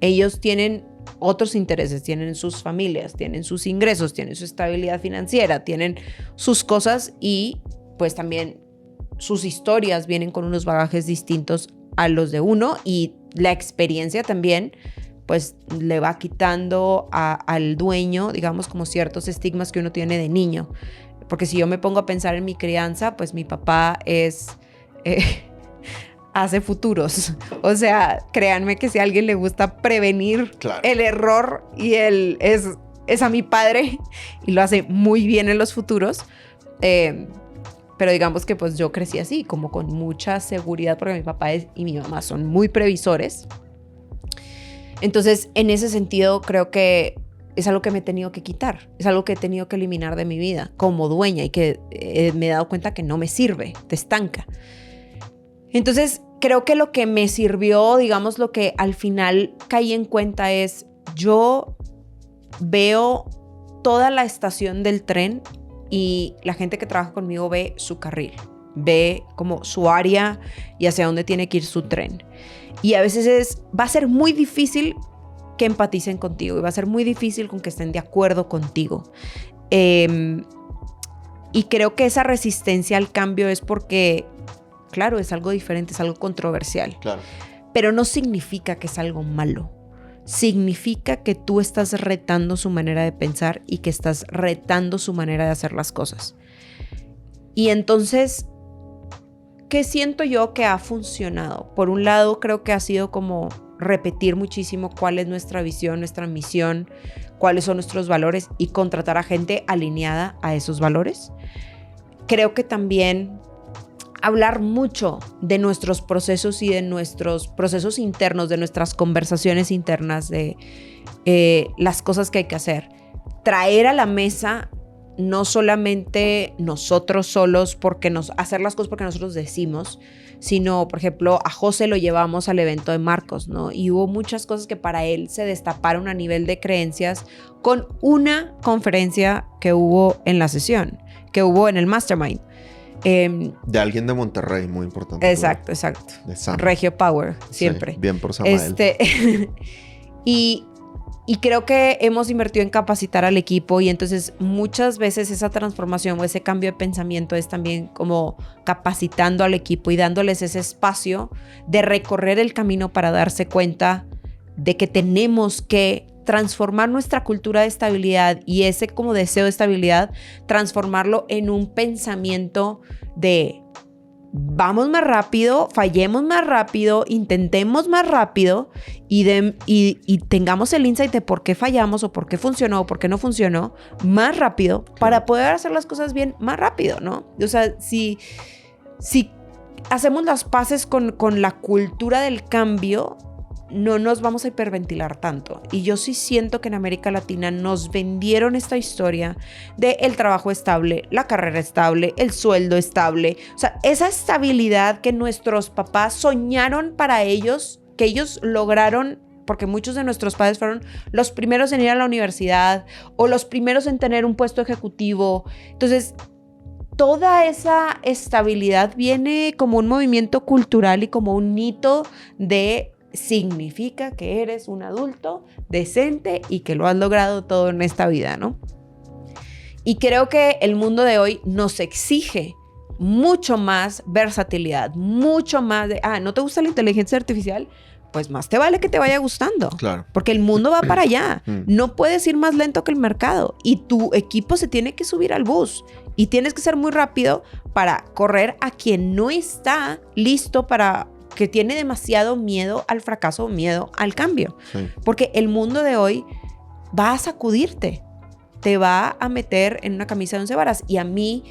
A: Ellos tienen otros intereses, tienen sus familias, tienen sus ingresos, tienen su estabilidad financiera, tienen sus cosas y pues también sus historias vienen con unos bagajes distintos a los de uno y la experiencia también pues le va quitando al dueño, digamos, como ciertos estigmas que uno tiene de niño. Porque si yo me pongo a pensar en mi crianza, pues mi papá hace futuros. O sea, créanme que si a alguien le gusta prevenir el error y es a mi padre y lo hace muy bien en los futuros. Pero digamos que pues yo crecí así, como con mucha seguridad, porque mi papá y mi mamá son muy previsores. Entonces, en ese sentido, creo que es algo que me he tenido que quitar. Es algo que he tenido que eliminar de mi vida como dueña y que me he dado cuenta que no me sirve, te estanca. Entonces, creo que lo que me sirvió, digamos, lo que al final caí en cuenta es, yo veo toda la estación del tren y la gente que trabaja conmigo ve su carril, ve como su área y hacia dónde tiene que ir su tren. Y a veces va a ser muy difícil que empaticen contigo y va a ser muy difícil con que estén de acuerdo contigo. Y creo que esa resistencia al cambio es porque, claro, es algo diferente, es algo controversial.
B: Claro.
A: Pero no significa que es algo malo. Significa que tú estás retando su manera de pensar y que estás retando su manera de hacer las cosas. Y entonces, ¿qué siento yo que ha funcionado? Por un lado, creo que ha sido como repetir muchísimo cuál es nuestra visión, nuestra misión, cuáles son nuestros valores y contratar a gente alineada a esos valores. Creo que también hablar mucho de nuestros procesos y de nuestros procesos internos, de nuestras conversaciones internas, de las cosas que hay que hacer. Traer a la mesa no solamente nosotros solos hacer las cosas porque nosotros decimos, sino, por ejemplo, a José lo llevamos al evento de Marcos, ¿no? Y hubo muchas cosas que para él se destaparon a nivel de creencias con una conferencia que hubo en la sesión, que hubo en el Mastermind.
B: De alguien de Monterrey, muy importante.
A: Exacto.
B: De Sam.
A: Regio Power, siempre.
B: Sí, bien por Samael.
A: Y creo que hemos invertido en capacitar al equipo y entonces muchas veces esa transformación o ese cambio de pensamiento es también como capacitando al equipo y dándoles ese espacio de recorrer el camino para darse cuenta de que tenemos que transformar nuestra cultura de estabilidad y ese como deseo de estabilidad, transformarlo en un pensamiento de vamos más rápido, fallemos más rápido, intentemos más rápido y tengamos el insight de por qué fallamos o por qué funcionó o por qué no funcionó más rápido para poder hacer las cosas bien más rápido, ¿no? O sea, si hacemos las paces con la cultura del cambio, no nos vamos a hiperventilar tanto. Y yo sí siento que en América Latina nos vendieron esta historia de el trabajo estable, la carrera estable, el sueldo estable. O sea, esa estabilidad que nuestros papás soñaron para ellos, que ellos lograron, porque muchos de nuestros padres fueron los primeros en ir a la universidad o los primeros en tener un puesto ejecutivo. Entonces, toda esa estabilidad viene como un movimiento cultural y como un hito de significa que eres un adulto decente y que lo has logrado todo en esta vida, ¿no? Y creo que el mundo de hoy nos exige mucho más versatilidad, mucho más de, ¿no te gusta la inteligencia artificial? Pues más te vale que te vaya gustando.
B: Claro.
A: Porque el mundo va para allá. No puedes ir más lento que el mercado. Y tu equipo se tiene que subir al bus. Y tienes que ser muy rápido para correr a quien no está listo que tiene demasiado miedo al fracaso o miedo al cambio. Sí. Porque el mundo de hoy va a sacudirte. Te va a meter en una camisa de 11 varas. Y a mí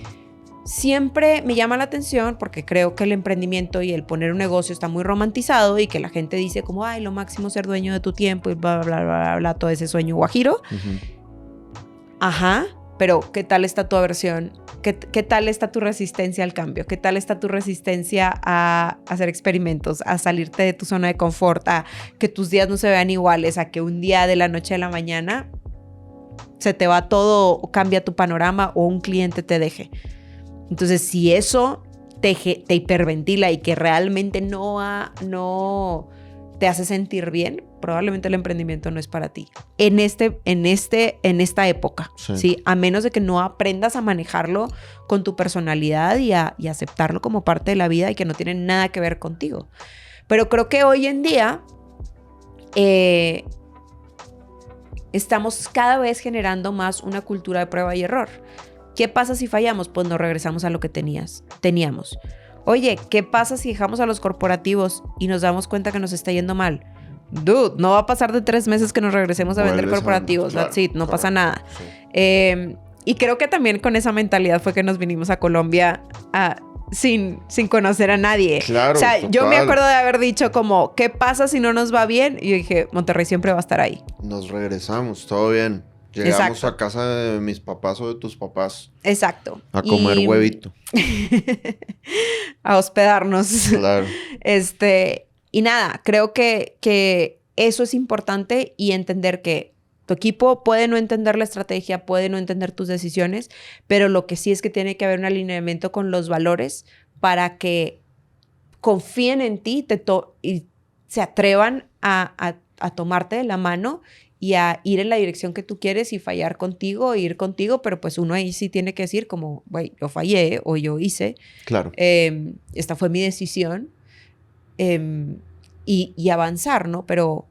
A: siempre me llama la atención porque creo que el emprendimiento y el poner un negocio está muy romantizado y que la gente dice como, ay, lo máximo es ser dueño de tu tiempo y bla, bla, bla, bla, bla, todo ese sueño guajiro. Ajá, pero ¿qué tal está tu aversión? ¿Qué tal está tu resistencia al cambio? ¿Qué tal está tu resistencia a hacer experimentos, a salirte de tu zona de confort, a que tus días no se vean iguales, a que un día de la noche a la mañana se te va todo, cambia tu panorama o un cliente te deje? Entonces, si eso te hiperventila y que realmente no te hace sentir bien, probablemente el emprendimiento no es para ti. En esta época, ¿sí? A menos de que no aprendas a manejarlo con tu personalidad y aceptarlo como parte de la vida y que no tiene nada que ver contigo. Pero creo que hoy en día estamos cada vez generando más una cultura de prueba y error. ¿Qué pasa si fallamos? Pues nos regresamos a lo que teníamos. Oye, ¿qué pasa si dejamos a los corporativos y nos damos cuenta que nos está yendo mal? Dude, no va a pasar de 3 meses que nos regresemos a vender corporativos.
B: Claro,
A: That's it, no pasa nada.
B: Sí.
A: Y creo que también con esa mentalidad fue que nos vinimos a Colombia sin conocer a nadie.
B: Claro,
A: o sea,
B: total.
A: yo me acuerdo de haber dicho como, ¿qué pasa si no nos va bien? Y yo dije, Monterrey siempre va a estar ahí.
B: Nos regresamos, todo bien. Llegamos a casa de mis papás o de tus papás.
A: Exacto.
B: A comer huevito.
A: A hospedarnos.
B: Claro.
A: Y nada, creo que eso es importante y entender que tu equipo puede no entender la estrategia, puede no entender tus decisiones, pero lo que sí es que tiene que haber un alineamiento con los valores para que confíen en ti y se atrevan a tomarte de la mano y a ir en la dirección que tú quieres y fallar contigo, ir contigo, pero pues uno ahí sí tiene que decir como, güey, yo fallé o yo hice.
B: Claro.
A: Esta fue mi decisión y avanzar, ¿no? Pero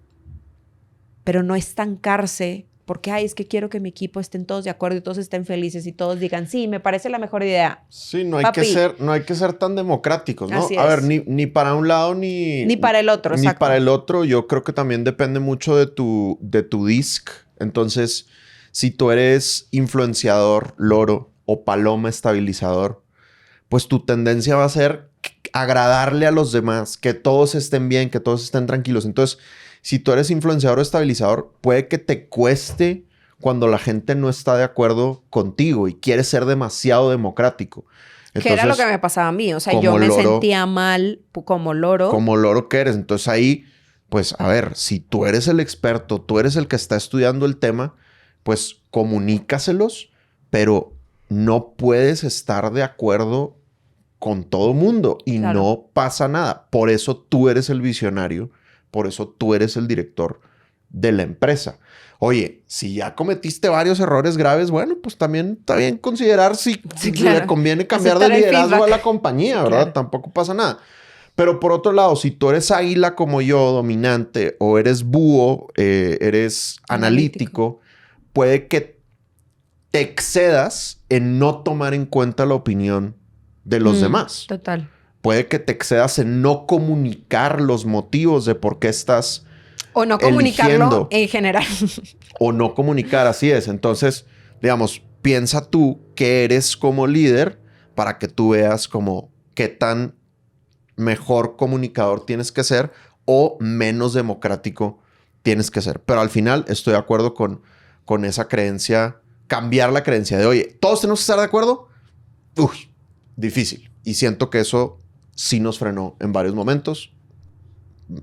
A: no estancarse porque, es que quiero que mi equipo estén todos de acuerdo y todos estén felices y todos digan, sí, me parece la mejor idea.
B: Sí, no hay que ser tan democráticos, ¿no?
A: Así
B: A
A: es.
B: ver, ni para un lado
A: ni para el otro,
B: ni
A: exacto.
B: para el otro. Yo creo que también depende mucho de tu disc. Entonces, si tú eres influenciador, loro o paloma estabilizador, pues tu tendencia va a ser agradarle a los demás, que todos estén bien, que todos estén tranquilos. Entonces, si tú eres influenciador o estabilizador, puede que te cueste cuando la gente no está de acuerdo contigo y quieres ser demasiado democrático.
A: Entonces, que era lo que me pasaba a mí. O sea, yo me sentía mal como loro.
B: Como loro que eres. Entonces ahí, pues, a ver, si tú eres el experto, tú eres el que está estudiando el tema, pues comunícaselos, pero no puedes estar de acuerdo con todo mundo y
A: claro.
B: No pasa nada. Por eso tú eres el visionario. Por eso tú eres el director de la empresa. Oye, si ya cometiste varios errores graves, bueno, pues también está bien considerar si le conviene cambiar de liderazgo a la compañía, ¿verdad? Claro. Tampoco pasa nada. Pero por otro lado, si tú eres águila como yo, dominante, o eres búho, eres analítico, puede que te excedas en no tomar en cuenta la opinión de los demás.
A: Total.
B: Puede que te excedas en no comunicar los motivos de por qué estás
A: o no comunicarlo en general.
B: O no comunicar, así es. Entonces, digamos, piensa tú que eres como líder para que tú veas como qué tan mejor comunicador tienes que ser o menos democrático tienes que ser. Pero al final estoy de acuerdo con esa creencia, cambiar la creencia de, oye, ¿todos tenemos que estar de acuerdo? Uy, difícil. Y siento que eso sí nos frenó en varios momentos.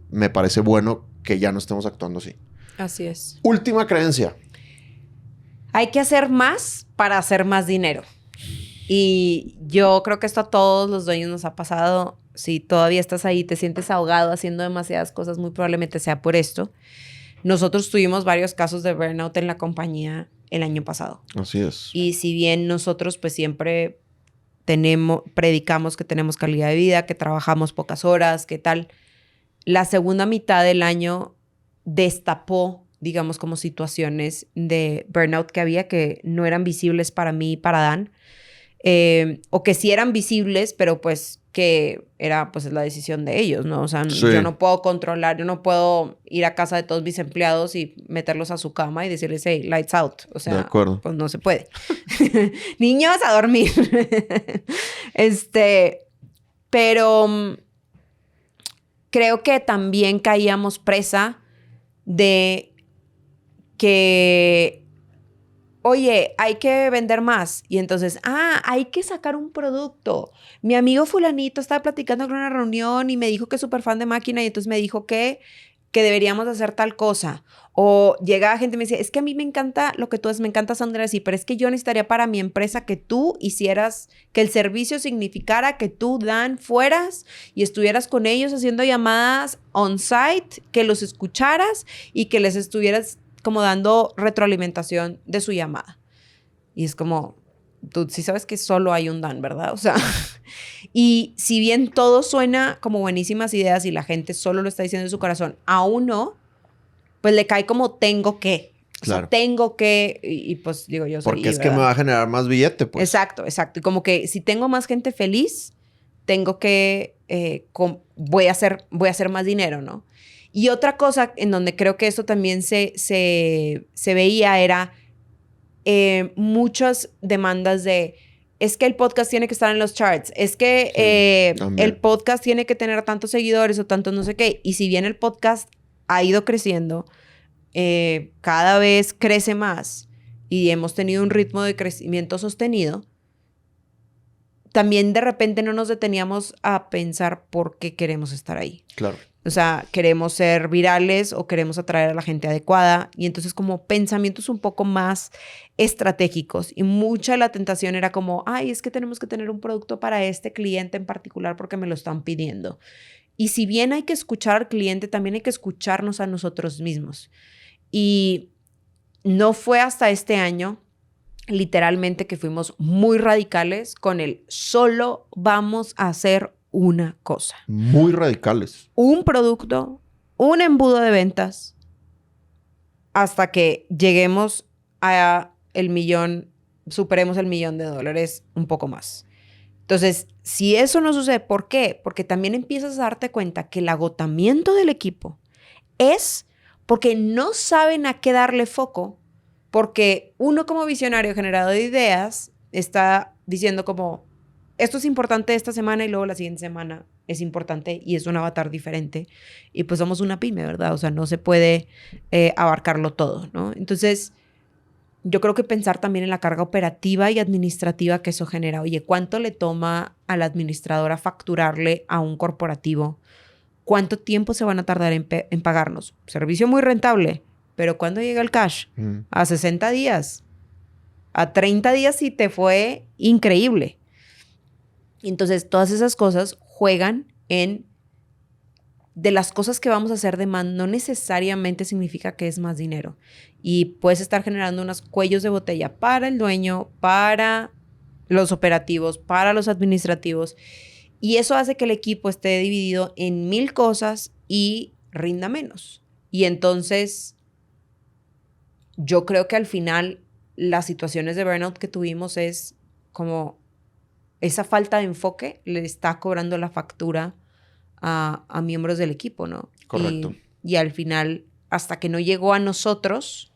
B: Me parece bueno que ya no estemos actuando así.
A: Así es.
B: Última creencia.
A: Hay que hacer más para hacer más dinero. Y yo creo que esto a todos los dueños nos ha pasado. Si todavía estás ahí, te sientes ahogado haciendo demasiadas cosas, muy probablemente sea por esto. Nosotros tuvimos varios casos de burnout en la compañía el año pasado.
B: Así es.
A: Y si bien nosotros pues siempre predicamos que tenemos calidad de vida, que trabajamos pocas horas, que tal, la segunda mitad del año destapó, digamos, como situaciones de burnout que había que no eran visibles para mí y para Dan. O que sí eran visibles, pero pues que era pues la decisión de ellos, ¿no? O sea, sí. Yo no puedo controlar, yo no puedo ir a casa de todos mis empleados y meterlos a su cama y decirles, hey, lights out. O sea, pues no se puede. Niños, a dormir. Pero creo que también caíamos presa de que oye, hay que vender más. Y entonces, hay que sacar un producto. Mi amigo fulanito estaba platicando en una reunión y me dijo que es súper fan de máquina y entonces me dijo que deberíamos hacer tal cosa. O llegaba gente y me decía, es que a mí me encanta lo que tú haces, me encanta Sandra, sí, pero es que yo necesitaría para mi empresa que tú hicieras, que el servicio significara que tú, Dan, fueras y estuvieras con ellos haciendo llamadas on-site, que los escucharas y que les estuvieras como dando retroalimentación de su llamada. Y es como, tú sí sabes que solo hay un Dan, ¿verdad? O sea, y si bien todo suena como buenísimas ideas y la gente solo lo está diciendo de su corazón, a uno, pues le cae como tengo que. O sea,
B: Claro.
A: tengo que, y pues digo yo soy,
B: Porque es que
A: ¿verdad?
B: me va a generar más billete, pues.
A: Exacto, exacto. Y como que si tengo más gente feliz, tengo que, voy a hacer más dinero, ¿no? Y otra cosa en donde creo que esto también se veía era muchas demandas de, es que el podcast tiene que estar en los charts, es que
B: Sí, también.
A: el podcast tiene que tener tantos seguidores o tantos no sé qué. Y si bien el podcast ha ido creciendo, cada vez crece más y hemos tenido un ritmo de crecimiento sostenido, también de repente no nos deteníamos a pensar por qué queremos estar ahí.
B: Claro.
A: O sea, queremos ser virales o queremos atraer a la gente adecuada. Y entonces como pensamientos un poco más estratégicos. Y mucha de la tentación era como, ay, es que tenemos que tener un producto para este cliente en particular porque me lo están pidiendo. Y si bien hay que escuchar al cliente, también hay que escucharnos a nosotros mismos. Y no fue hasta este año, literalmente, que fuimos muy radicales con el solo vamos a hacer una cosa.
B: Muy radicales.
A: Un producto, un embudo de ventas, hasta que lleguemos a el millón, superemos el $1,000,000, un poco más. Entonces, si eso no sucede, ¿por qué? Porque también empiezas a darte cuenta que el agotamiento del equipo es porque no saben a qué darle foco, porque uno como visionario generador de ideas está diciendo como, esto es importante esta semana y luego la siguiente semana es importante y es un avatar diferente. Y pues somos una pyme, ¿verdad? O sea, no se puede abarcarlo todo, ¿no? Entonces, yo creo que pensar también en la carga operativa y administrativa que eso genera. Oye, ¿cuánto le toma a la administradora facturarle a un corporativo? ¿Cuánto tiempo se van a tardar en pagarnos? Servicio muy rentable, pero ¿cuándo llega el cash? A 60 días. A 30 días si te fue increíble. Entonces, todas esas cosas juegan en... De las cosas que vamos a hacer de más, no necesariamente significa que es más dinero. Y puedes estar generando unos cuellos de botella para el dueño, para los operativos, para los administrativos. Y eso hace que el equipo esté dividido en 1000 cosas y rinda menos. Y entonces, yo creo que al final las situaciones de burnout que tuvimos es como esa falta de enfoque le está cobrando la factura a miembros del equipo, ¿no?
B: Correcto.
A: Y al final, hasta que no llegó a nosotros,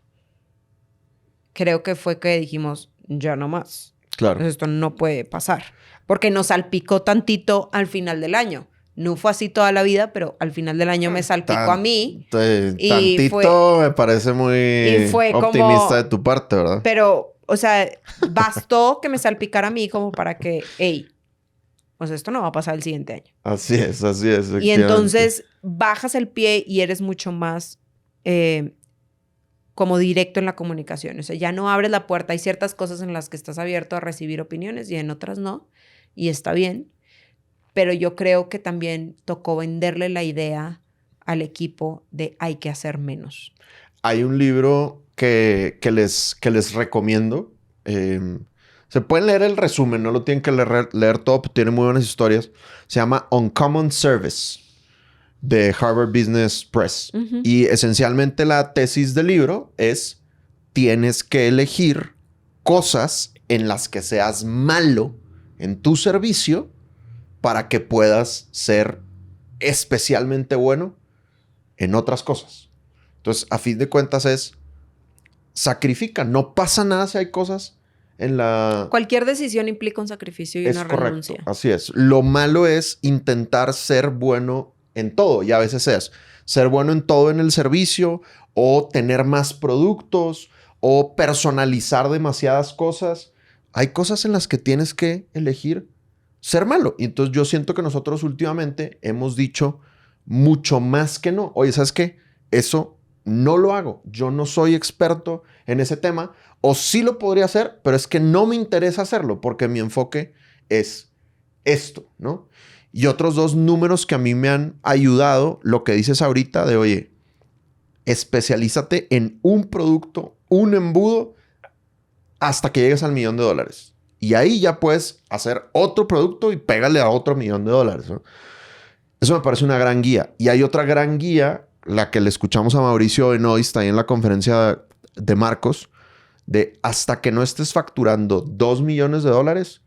A: creo que fue que dijimos, ya no más.
B: Claro.
A: Pues esto no puede pasar. Porque nos salpicó tantito al final del año. No fue así toda la vida, pero al final del año me salpicó a mí.
B: Tantito me parece muy optimista de tu parte, ¿verdad?
A: Pero, o sea, bastó que me salpicara a mí como para que, hey, pues esto no va a pasar el siguiente año.
B: Así es.
A: Y entonces bajas el pie y eres mucho más como directo en la comunicación. O sea, ya no abres la puerta. Hay ciertas cosas en las que estás abierto a recibir opiniones y en otras no. Y está bien. Pero yo creo que también tocó venderle la idea al equipo de hay que hacer menos.
B: Hay un libro que les recomiendo. Se pueden leer el resumen, no lo tienen que leer todo, pero tiene muy buenas historias. Se llama Uncommon Service, de Harvard Business Press.
A: Uh-huh.
B: Y esencialmente la tesis del libro es: tienes que elegir cosas en las que seas malo en tu servicio para que puedas ser especialmente bueno en otras cosas. Entonces, a fin de cuentas es sacrifica. No pasa nada si hay cosas en la...
A: Cualquier decisión implica un sacrificio y una renuncia.
B: Correcto, así es. Lo malo es intentar ser bueno en todo, y a veces es ser bueno en todo en el servicio, o tener más productos, o personalizar demasiadas cosas. Hay cosas en las que tienes que elegir ser malo. Y entonces yo siento que nosotros últimamente hemos dicho mucho más que no. Oye, ¿sabes qué? Eso no lo hago. Yo no soy experto en ese tema. O sí lo podría hacer, pero es que no me interesa hacerlo porque mi enfoque es esto, ¿no? Y otros dos números que a mí me han ayudado, lo que dices ahorita de, oye, especialízate en un producto, un embudo, hasta que llegues al $1,000,000. Y ahí ya puedes hacer otro producto y pégale a otro $1,000,000, ¿no? Eso me parece una gran guía. Y hay otra gran guía, la que le escuchamos a Mauricio Benoist ahí en la conferencia de Marcos, de hasta que no estés facturando $2 millones,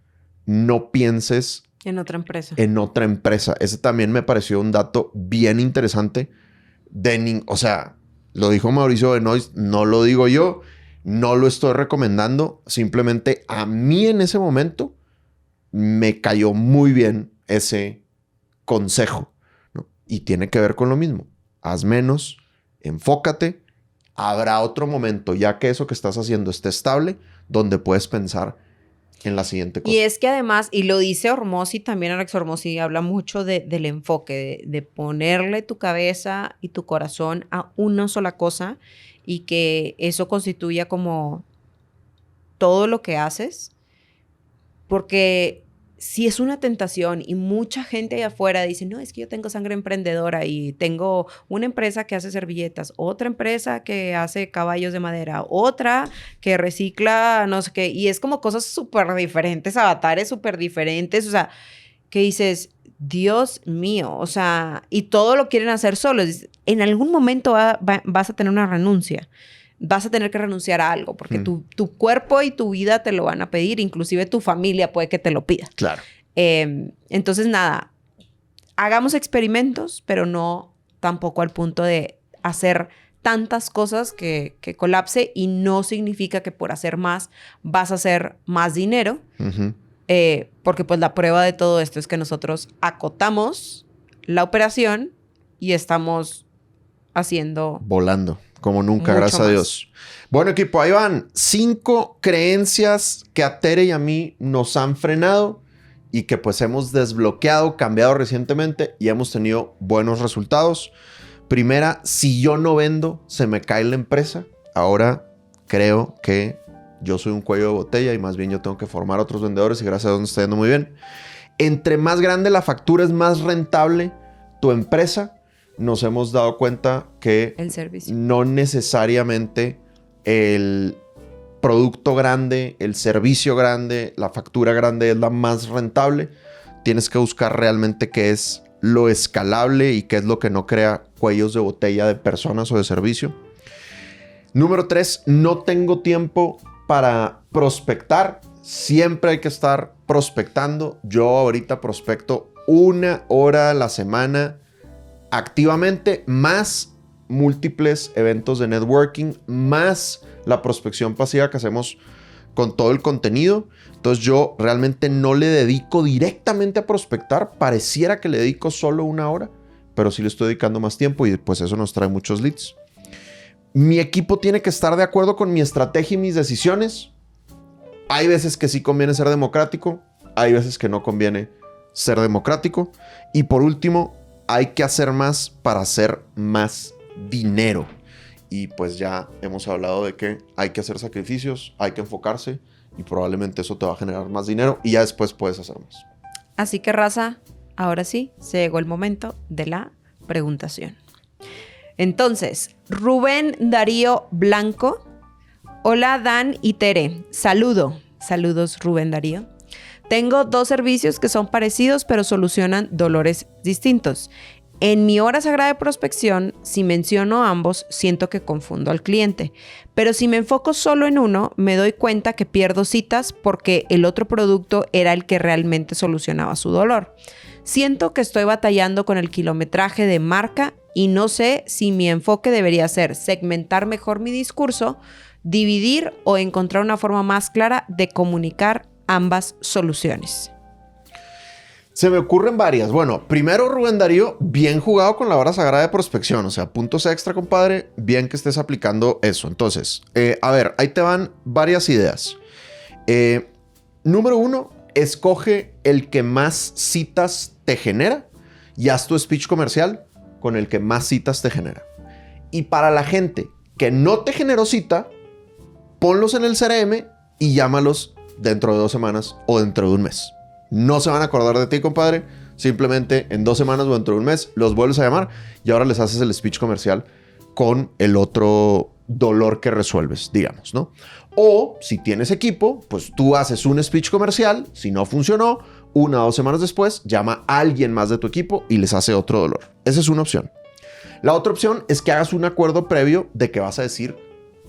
B: no pienses
A: En otra empresa.
B: en otra empresa. Ese también me pareció un dato bien interesante. O sea, lo dijo Mauricio Benoist, no lo digo yo, no lo estoy recomendando. Simplemente a mí en ese momento me cayó muy bien ese consejo, ¿no? Y tiene que ver con lo mismo. Haz menos, enfócate. Habrá otro momento, ya que eso que estás haciendo esté estable, donde puedes pensar en la siguiente cosa.
A: Y es que además, y lo dice Hormozi, también Alex Hormozi habla mucho del enfoque, de ponerle tu cabeza y tu corazón a una sola cosa y que eso constituya como todo lo que haces, porque si es una tentación y mucha gente allá afuera dice, no, es que yo tengo sangre emprendedora y tengo una empresa que hace servilletas, otra empresa que hace caballos de madera, otra que recicla no sé qué, y es como cosas súper diferentes, avatares súper diferentes, o sea, que dices, Dios mío, o sea, y todo lo quieren hacer solos. En algún momento vas a tener una renuncia. Vas a tener que renunciar a algo porque tu cuerpo y tu vida te lo van a pedir. Inclusive tu familia puede que te lo pida.
B: Claro.
A: Entonces, nada, hagamos experimentos, pero no tampoco al punto de hacer tantas cosas que colapse, y no significa que por hacer más vas a hacer más dinero.
B: Uh-huh.
A: Porque pues la prueba de todo esto es que nosotros acotamos la operación y estamos haciendo...
B: volando. Como nunca,
A: mucho
B: gracias a
A: más.
B: Dios. Bueno, equipo, ahí van 5 creencias que a Tere y a mí nos han frenado y que pues hemos desbloqueado, cambiado recientemente y hemos tenido buenos resultados. Primera, si yo no vendo, se me cae la empresa. Ahora creo que yo soy un cuello de botella y más bien yo tengo que formar a otros vendedores y gracias a Dios nos está yendo muy bien. Entre más grande la factura es más rentable tu empresa. Nos hemos dado cuenta que
A: El servicio.
B: no necesariamente el producto grande, el servicio grande, la factura grande es la más rentable. Tienes que buscar realmente qué es lo escalable y qué es lo que no crea cuellos de botella de personas o de servicio. Número 3, no tengo tiempo para prospectar. Siempre hay que estar prospectando. Yo ahorita prospecto 1 hora a la semana activamente, más múltiples eventos de networking, más la prospección pasiva que hacemos con todo el contenido. Entonces yo realmente no le dedico directamente a prospectar. Pareciera que le dedico solo 1 hora, pero sí le estoy dedicando más tiempo y pues eso nos trae muchos leads. Mi equipo tiene que estar de acuerdo con mi estrategia y mis decisiones. Hay veces que sí conviene ser democrático, hay veces que no conviene ser democrático. Y por último, hay que hacer más para hacer más dinero. Y pues ya hemos hablado de que hay que hacer sacrificios, hay que enfocarse y probablemente eso te va a generar más dinero y ya después puedes hacer más.
A: Así que, raza, ahora sí, se llegó el momento de la preguntación. Entonces, Rubén Darío Blanco. Hola, Dan y Tere. Saludos, Rubén Darío. Tengo 2 servicios que son parecidos, pero solucionan dolores distintos. En mi hora sagrada de prospección, si menciono ambos, siento que confundo al cliente. Pero si me enfoco solo en uno, me doy cuenta que pierdo citas porque el otro producto era el que realmente solucionaba su dolor. Siento que estoy batallando con el kilometraje de marca y no sé si mi enfoque debería ser segmentar mejor mi discurso, dividir o encontrar una forma más clara de comunicar ambas soluciones.
B: Se me ocurren varias. Bueno, primero, Rubén Darío, bien jugado con la hora sagrada de prospección. O sea, puntos extra, compadre. Bien que estés aplicando eso. Entonces, a ver, ahí te van varias ideas. Número 1, escoge el que más citas te genera y haz tu speech comercial con el que más citas te genera. Y para la gente que no te generó cita, ponlos en el CRM y llámalos dentro de 2 semanas o dentro de 1 mes. No se van a acordar de ti, compadre. Simplemente en 2 semanas o dentro de 1 mes los vuelves a llamar y ahora les haces el speech comercial con el otro dolor que resuelves, digamos, ¿no? O si tienes equipo, pues tú haces un speech comercial. Si no funcionó, 1 o 2 semanas después, llama a alguien más de tu equipo y les hace otro dolor. Esa es una opción. La otra opción es que hagas un acuerdo previo de que vas a decir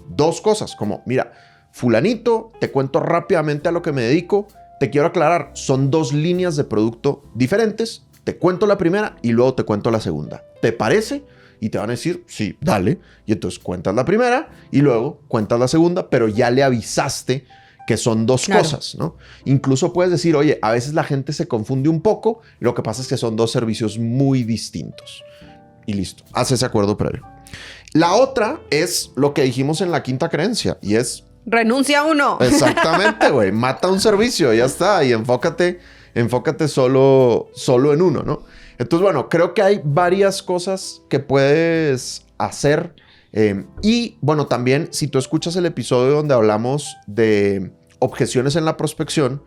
B: 2 cosas, como, mira, fulanito, te cuento rápidamente a lo que me dedico, te quiero aclarar, son 2 líneas de producto diferentes, te cuento la primera y luego te cuento la segunda. ¿Te parece? Y te van a decir, sí, dale. Y entonces cuentas la primera y luego cuentas la segunda, pero ya le avisaste que son 2 cosas, ¿no? Incluso puedes decir, oye, a veces la gente se confunde un poco, y lo que pasa es que son 2 servicios muy distintos. Y listo, haz ese acuerdo previo. La otra es lo que dijimos en la quinta creencia y es...
A: Renuncia a uno.
B: Exactamente, güey. Mata un servicio, ya está. Y enfócate solo en uno, ¿no? Entonces, bueno, creo que hay varias cosas que puedes hacer. Y, bueno, también, si tú escuchas el episodio donde hablamos de objeciones en la prospección,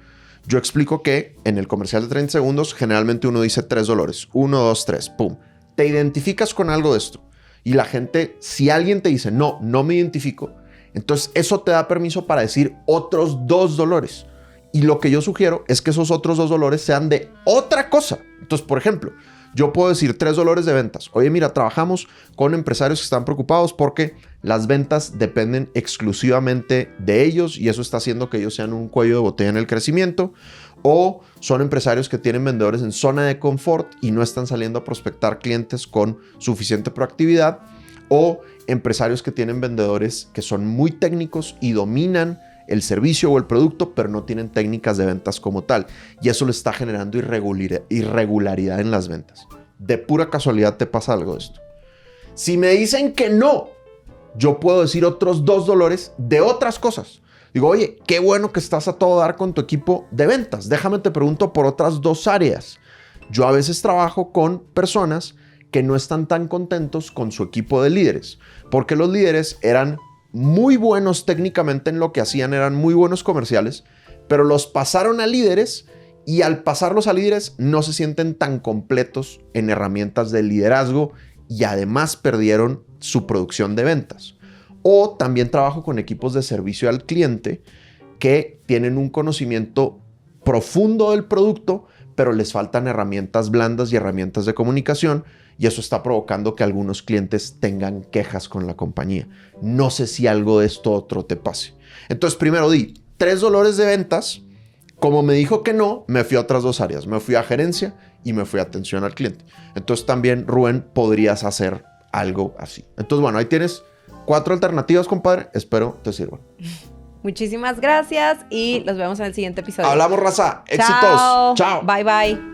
B: yo explico que en el comercial de 30 segundos, generalmente uno dice 3 dolores. 1, 2, 3, pum. Te identificas con algo de esto. Y la gente, si alguien te dice, no me identifico, entonces eso te da permiso para decir otros 2 dolores. Y lo que yo sugiero es que esos otros 2 dolores sean de otra cosa. Entonces, por ejemplo, yo puedo decir 3 dolores de ventas. Oye, mira, trabajamos con empresarios que están preocupados porque las ventas dependen exclusivamente de ellos y eso está haciendo que ellos sean un cuello de botella en el crecimiento. O son empresarios que tienen vendedores en zona de confort y no están saliendo a prospectar clientes con suficiente proactividad. O empresarios que tienen vendedores que son muy técnicos y dominan el servicio o el producto, pero no tienen técnicas de ventas como tal. Y eso le está generando irregularidad en las ventas. De pura casualidad te pasa algo de esto. Si me dicen que no, yo puedo decir otros 2 dolores de otras cosas. Digo, oye, qué bueno que estás a todo dar con tu equipo de ventas. Déjame te pregunto por otras 2 áreas. Yo a veces trabajo con personas que no están tan contentos con su equipo de líderes, porque los líderes eran muy buenos técnicamente en lo que hacían, eran muy buenos comerciales, pero los pasaron a líderes y al pasarlos a líderes no se sienten tan completos en herramientas de liderazgo y además perdieron su producción de ventas. O también trabajo con equipos de servicio al cliente que tienen un conocimiento profundo del producto, pero les faltan herramientas blandas y herramientas de comunicación y eso está provocando que algunos clientes tengan quejas con la compañía. No sé si algo de esto otro te pase. Entonces, primero di 3 dolores de ventas. Como me dijo que no, me fui a otras 2 áreas. Me fui a gerencia y me fui a atención al cliente. Entonces, también, Rubén, podrías hacer algo así. Entonces, bueno, ahí tienes 4 alternativas, compadre. Espero te sirvan.
A: Muchísimas gracias y los vemos en el siguiente episodio.
B: Hablamos, raza. Éxitos.
A: Chao.
B: Chao.
A: Bye, bye.